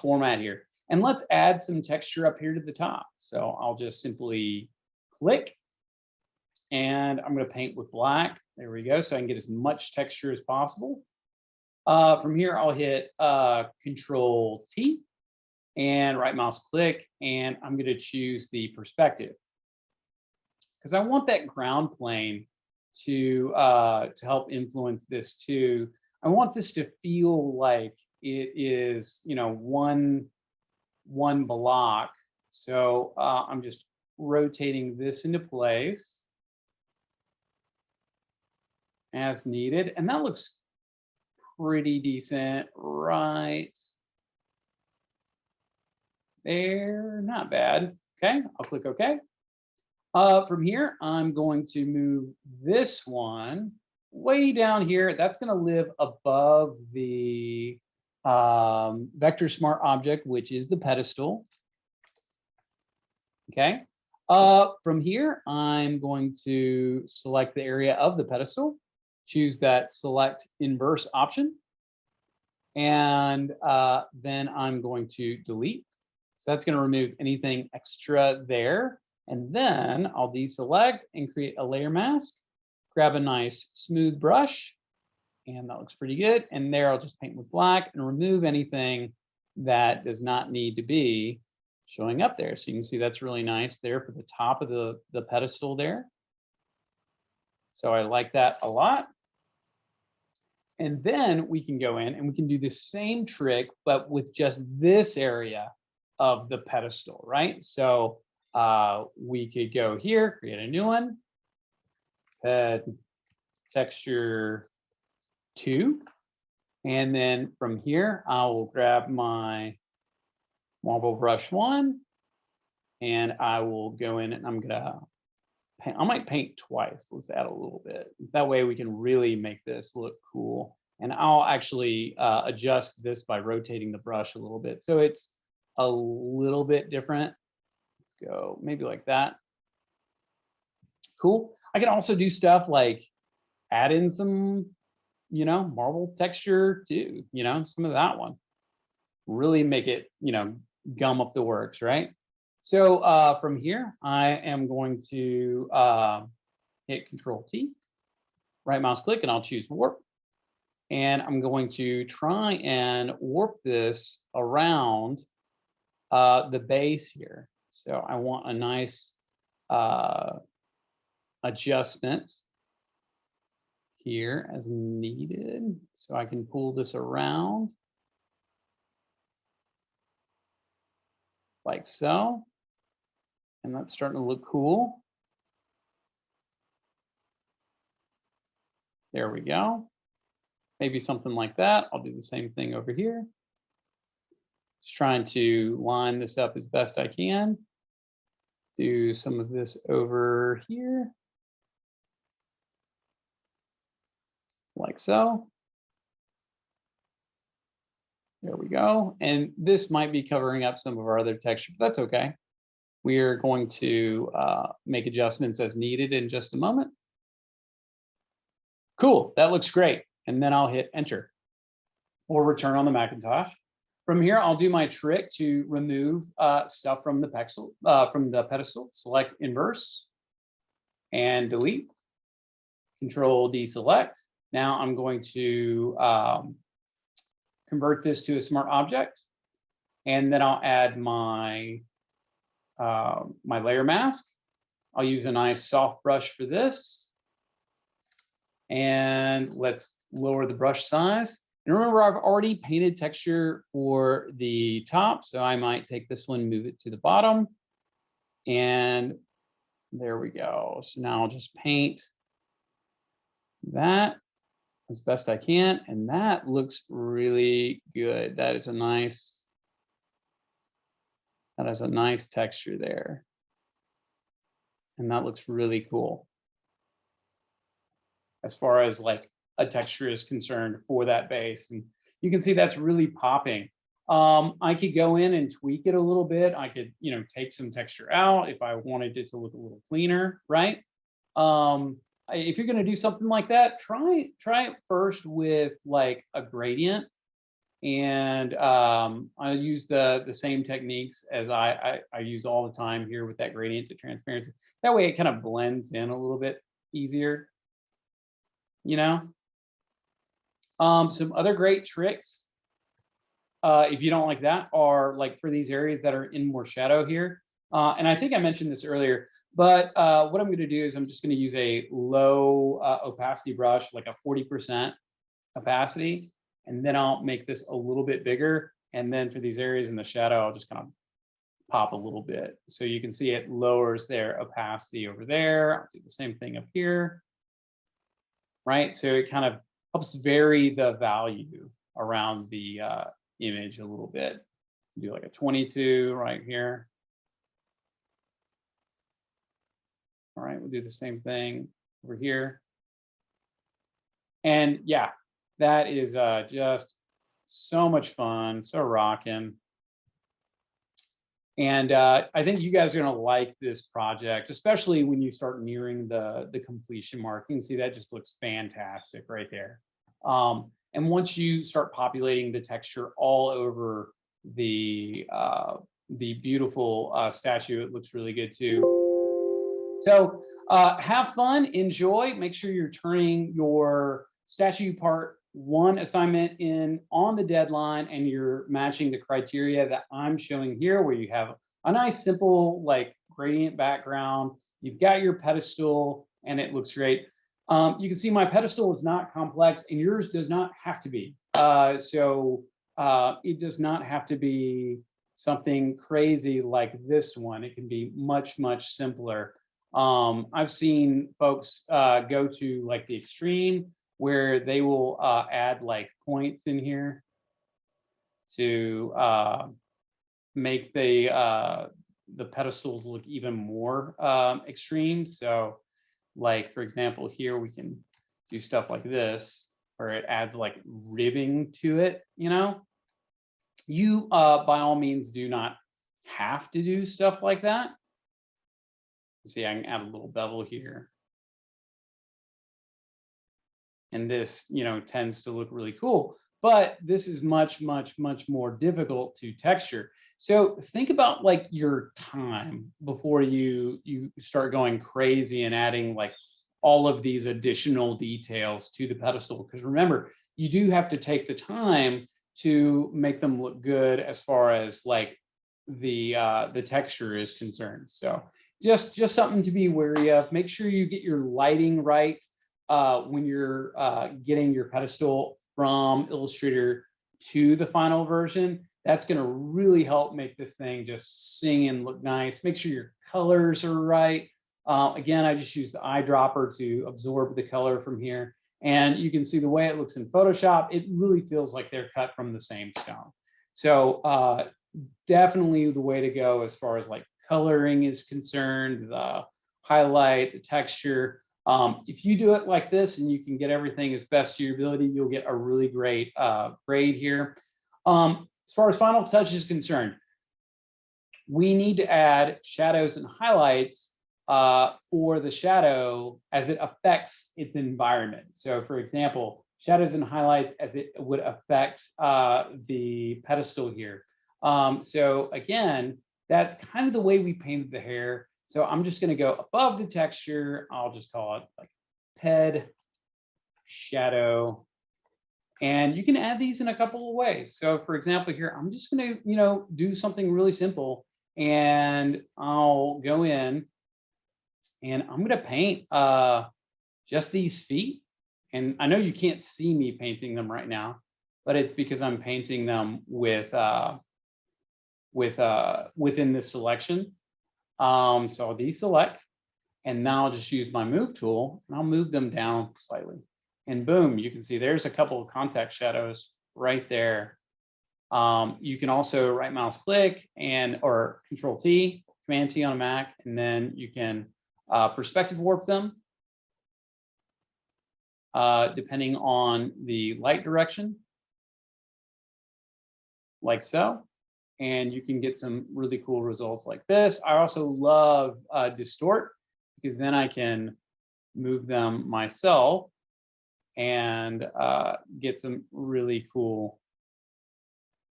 format here. And let's add some texture up here to the top. So I'll just simply click, and I'm going to paint with black. There we go. So I can get as much texture as possible. From here, I'll hit Control T and right mouse click, and I'm going to choose the perspective, because I want that ground plane to help influence this too. I want this to feel like it is, one block. So I'm just rotating this into place as needed, and that looks pretty decent right there. Not bad. Okay, I'll click OK. From here, I'm going to move this one way down here. That's going to live above the vector smart object, which is the pedestal. Okay. From here, I'm going to select the area of the pedestal, choose that select inverse option, and then I'm going to delete. So that's going to remove anything extra there. And then I'll deselect and create a layer mask, grab a nice smooth brush, and that looks pretty good. And there I'll just paint with black and remove anything that does not need to be showing up there. So you can see that's really nice there for the top of the pedestal there. So I like that a lot. And then we can go in and we can do the same trick, but with just this area of the pedestal, right? So we could go here, create a new one, texture 2. And then from here, I will grab my marble brush 1, and I will go in and I'm gonna paint. I might paint twice. Let's add a little bit. That way we can really make this look cool. And I'll actually adjust this by rotating the brush a little bit, so it's a little bit different. Let's go maybe like that. Cool. I can also do stuff like add in some, marble texture too, some of that one. Really make it, gum up the works, right? So from here, I am going to hit Control T, right mouse click, and I'll choose warp. And I'm going to try and warp this around the base here. So I want a nice adjustment here as needed. So I can pull this around like so. And that's starting to look cool. There we go. Maybe something like that. I'll do the same thing over here. Just trying to line this up as best I can. Do some of this over here. Like so. There we go. And this might be covering up some of our other texture, but that's okay. We are going to make adjustments as needed in just a moment. Cool, that looks great. And then I'll hit enter or return on the Macintosh. From here, I'll do my trick to remove stuff from the pedestal. Select inverse and delete. Control deselect. Now I'm going to convert this to a smart object, and then I'll add my my layer mask. I'll use a nice soft brush for this. And let's lower the brush size. And remember, I've already painted texture for the top, so I might take this one, move it to the bottom. And there we go. So now I'll just paint that as best I can. And that looks really good. That is a nice texture there. And that looks really cool as far as like a texture is concerned for that base. And you can see that's really popping. I could go in and tweak it a little bit. I could, take some texture out if I wanted it to look a little cleaner, right? If you're going to do something like that, try it first with like a gradient. And I use the same techniques as I use all the time here with that gradient to transparency. That way it kind of blends in a little bit easier, Some other great tricks, if you don't like that, are like for these areas that are in more shadow here. And I think I mentioned this earlier, but what I'm going to do is I'm just going to use a low opacity brush, like a 40% opacity. And then I'll make this a little bit bigger. And then for these areas in the shadow, I'll just kind of pop a little bit. So you can see it lowers their opacity over there. I'll do the same thing up here. Right, so it kind of helps vary the value around the image a little bit. Do like a 22 right here. All right, we'll do the same thing over here. And yeah, that is just so much fun, so rocking. And I think you guys are going to like this project, especially when you start nearing the completion mark. You can see that just looks fantastic right there. And once you start populating the texture all over the beautiful statue, it looks really good too. So have fun, enjoy. Make sure you're turning your statue part 1 assignment in on the deadline, and you're matching the criteria that I'm showing here, where you have a nice simple like gradient background, you've got your pedestal, and it looks great. You can see my pedestal is not complex, and yours does not have to be. So it does not have to be something crazy like this one. It can be much, much simpler. I've seen folks go to like the extreme, where they will add like points in here to make the pedestals look even more extreme. So like, for example, here we can do stuff like this, where it adds like ribbing to it, You, by all means, do not have to do stuff like that. See, I can add a little bevel here. And this, tends to look really cool. But this is much, much, much more difficult to texture. So think about like your time before you start going crazy and adding like all of these additional details to the pedestal. Because remember, you do have to take the time to make them look good as far as like the texture is concerned. So just something to be wary of. Make sure you get your lighting right when you're getting your pedestal from Illustrator to the final version. That's going to really help make this thing just sing and look nice. Make sure your colors are right. Again, I just use the eyedropper to absorb the color from here. And you can see the way it looks in Photoshop, it really feels like they're cut from the same stone. So definitely the way to go as far as like coloring is concerned, the highlight, the texture. If you do it like this and you can get everything as best to your ability, you'll get a really great grade here. As far as final touch is concerned, we need to add shadows and highlights for the shadow as it affects its environment. So for example, shadows and highlights as it would affect the pedestal here. So again, that's kind of the way we painted the hair. So I'm just going to go above the texture. I'll just call it like ped shadow And you can add these in a couple of ways. So for example, here, I'm just going to, do something really simple, and I'll go in and I'm going to paint just these feet. And I know you can't see me painting them right now, but it's because I'm painting them within this selection. So I'll deselect, and now I'll just use my move tool and I'll move them down slightly. And boom, you can see there's a couple of contact shadows right there. You can also right mouse click or Control T, Command T on a Mac, and then you can perspective warp them depending on the light direction, like so. And you can get some really cool results like this. I also love distort, because then I can move them myself and get some really cool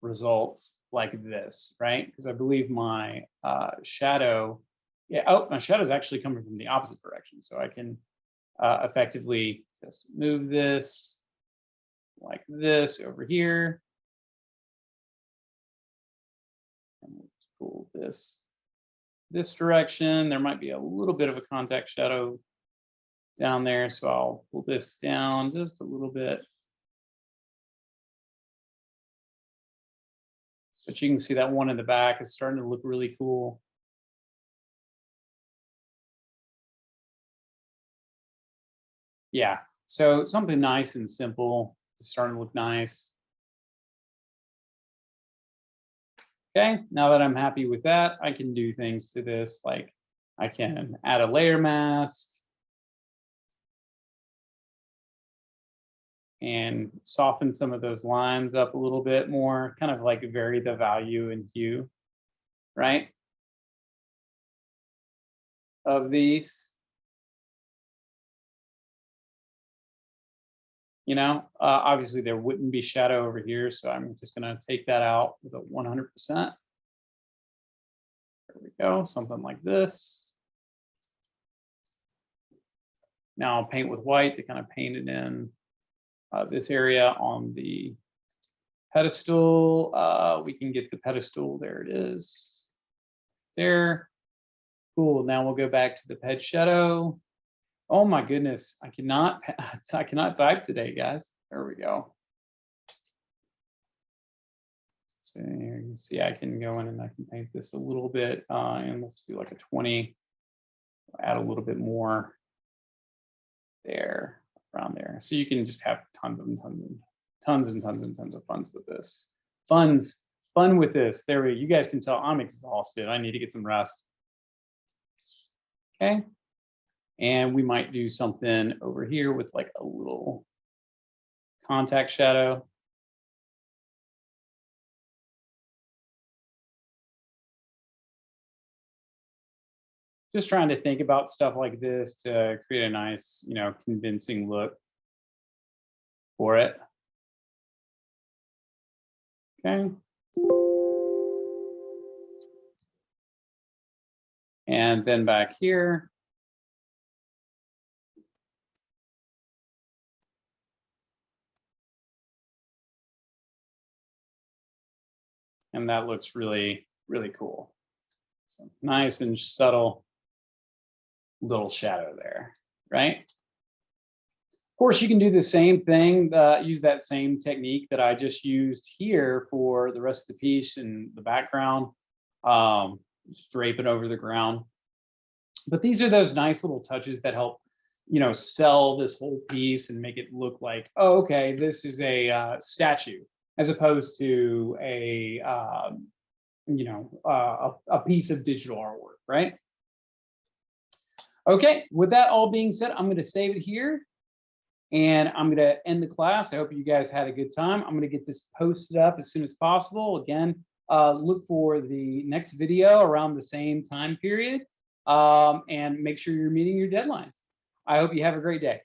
results like this, right? Because I believe my shadow, my shadow is actually coming from the opposite direction. So I can effectively just move this like this over here. And let's pull this direction. There might be a little bit of a contact shadow down there, so I'll pull this down just a little bit. But you can see that one in the back is starting to look really cool. Yeah, so something nice and simple. It's starting to look nice. Okay, now that I'm happy with that, I can do things to this, like I can add a layer mask and soften some of those lines up a little bit more, kind of like vary the value and hue, right, of these. Obviously there wouldn't be shadow over here, so I'm just going to take that out with a 100%. There we go, something like this. Now I'll paint with white to kind of paint it in this area on the pedestal. We can get the pedestal. There it is. There. Cool. Now we'll go back to the ped shadow. Oh my goodness, I cannot type today, guys. There we go. So you can see I can go in and I can paint this a little bit, and let's do like a 20. Add a little bit more there, around there. So you can just have tons of fun with this. Fun with this. There we go. You guys can tell I'm exhausted. I need to get some rest. Okay. And we might do something over here with like a little contact shadow. Just trying to think about stuff like this to create a nice, convincing look for it. Okay. And then back here, and that looks really, really cool. So nice and subtle little shadow there, right? Of course, you can do the same thing, use that same technique that I just used here for the rest of the piece and the background, just drape it over the ground. But these are those nice little touches that help, sell this whole piece and make it look like, oh, okay, this is a statue, as opposed to a piece of digital artwork, right? Okay, with that all being said, I'm going to save it here and I'm going to end the class. I hope you guys had a good time. I'm going to get this posted up as soon as possible. Again, look for the next video around the same time period, and make sure you're meeting your deadlines. I hope you have a great day.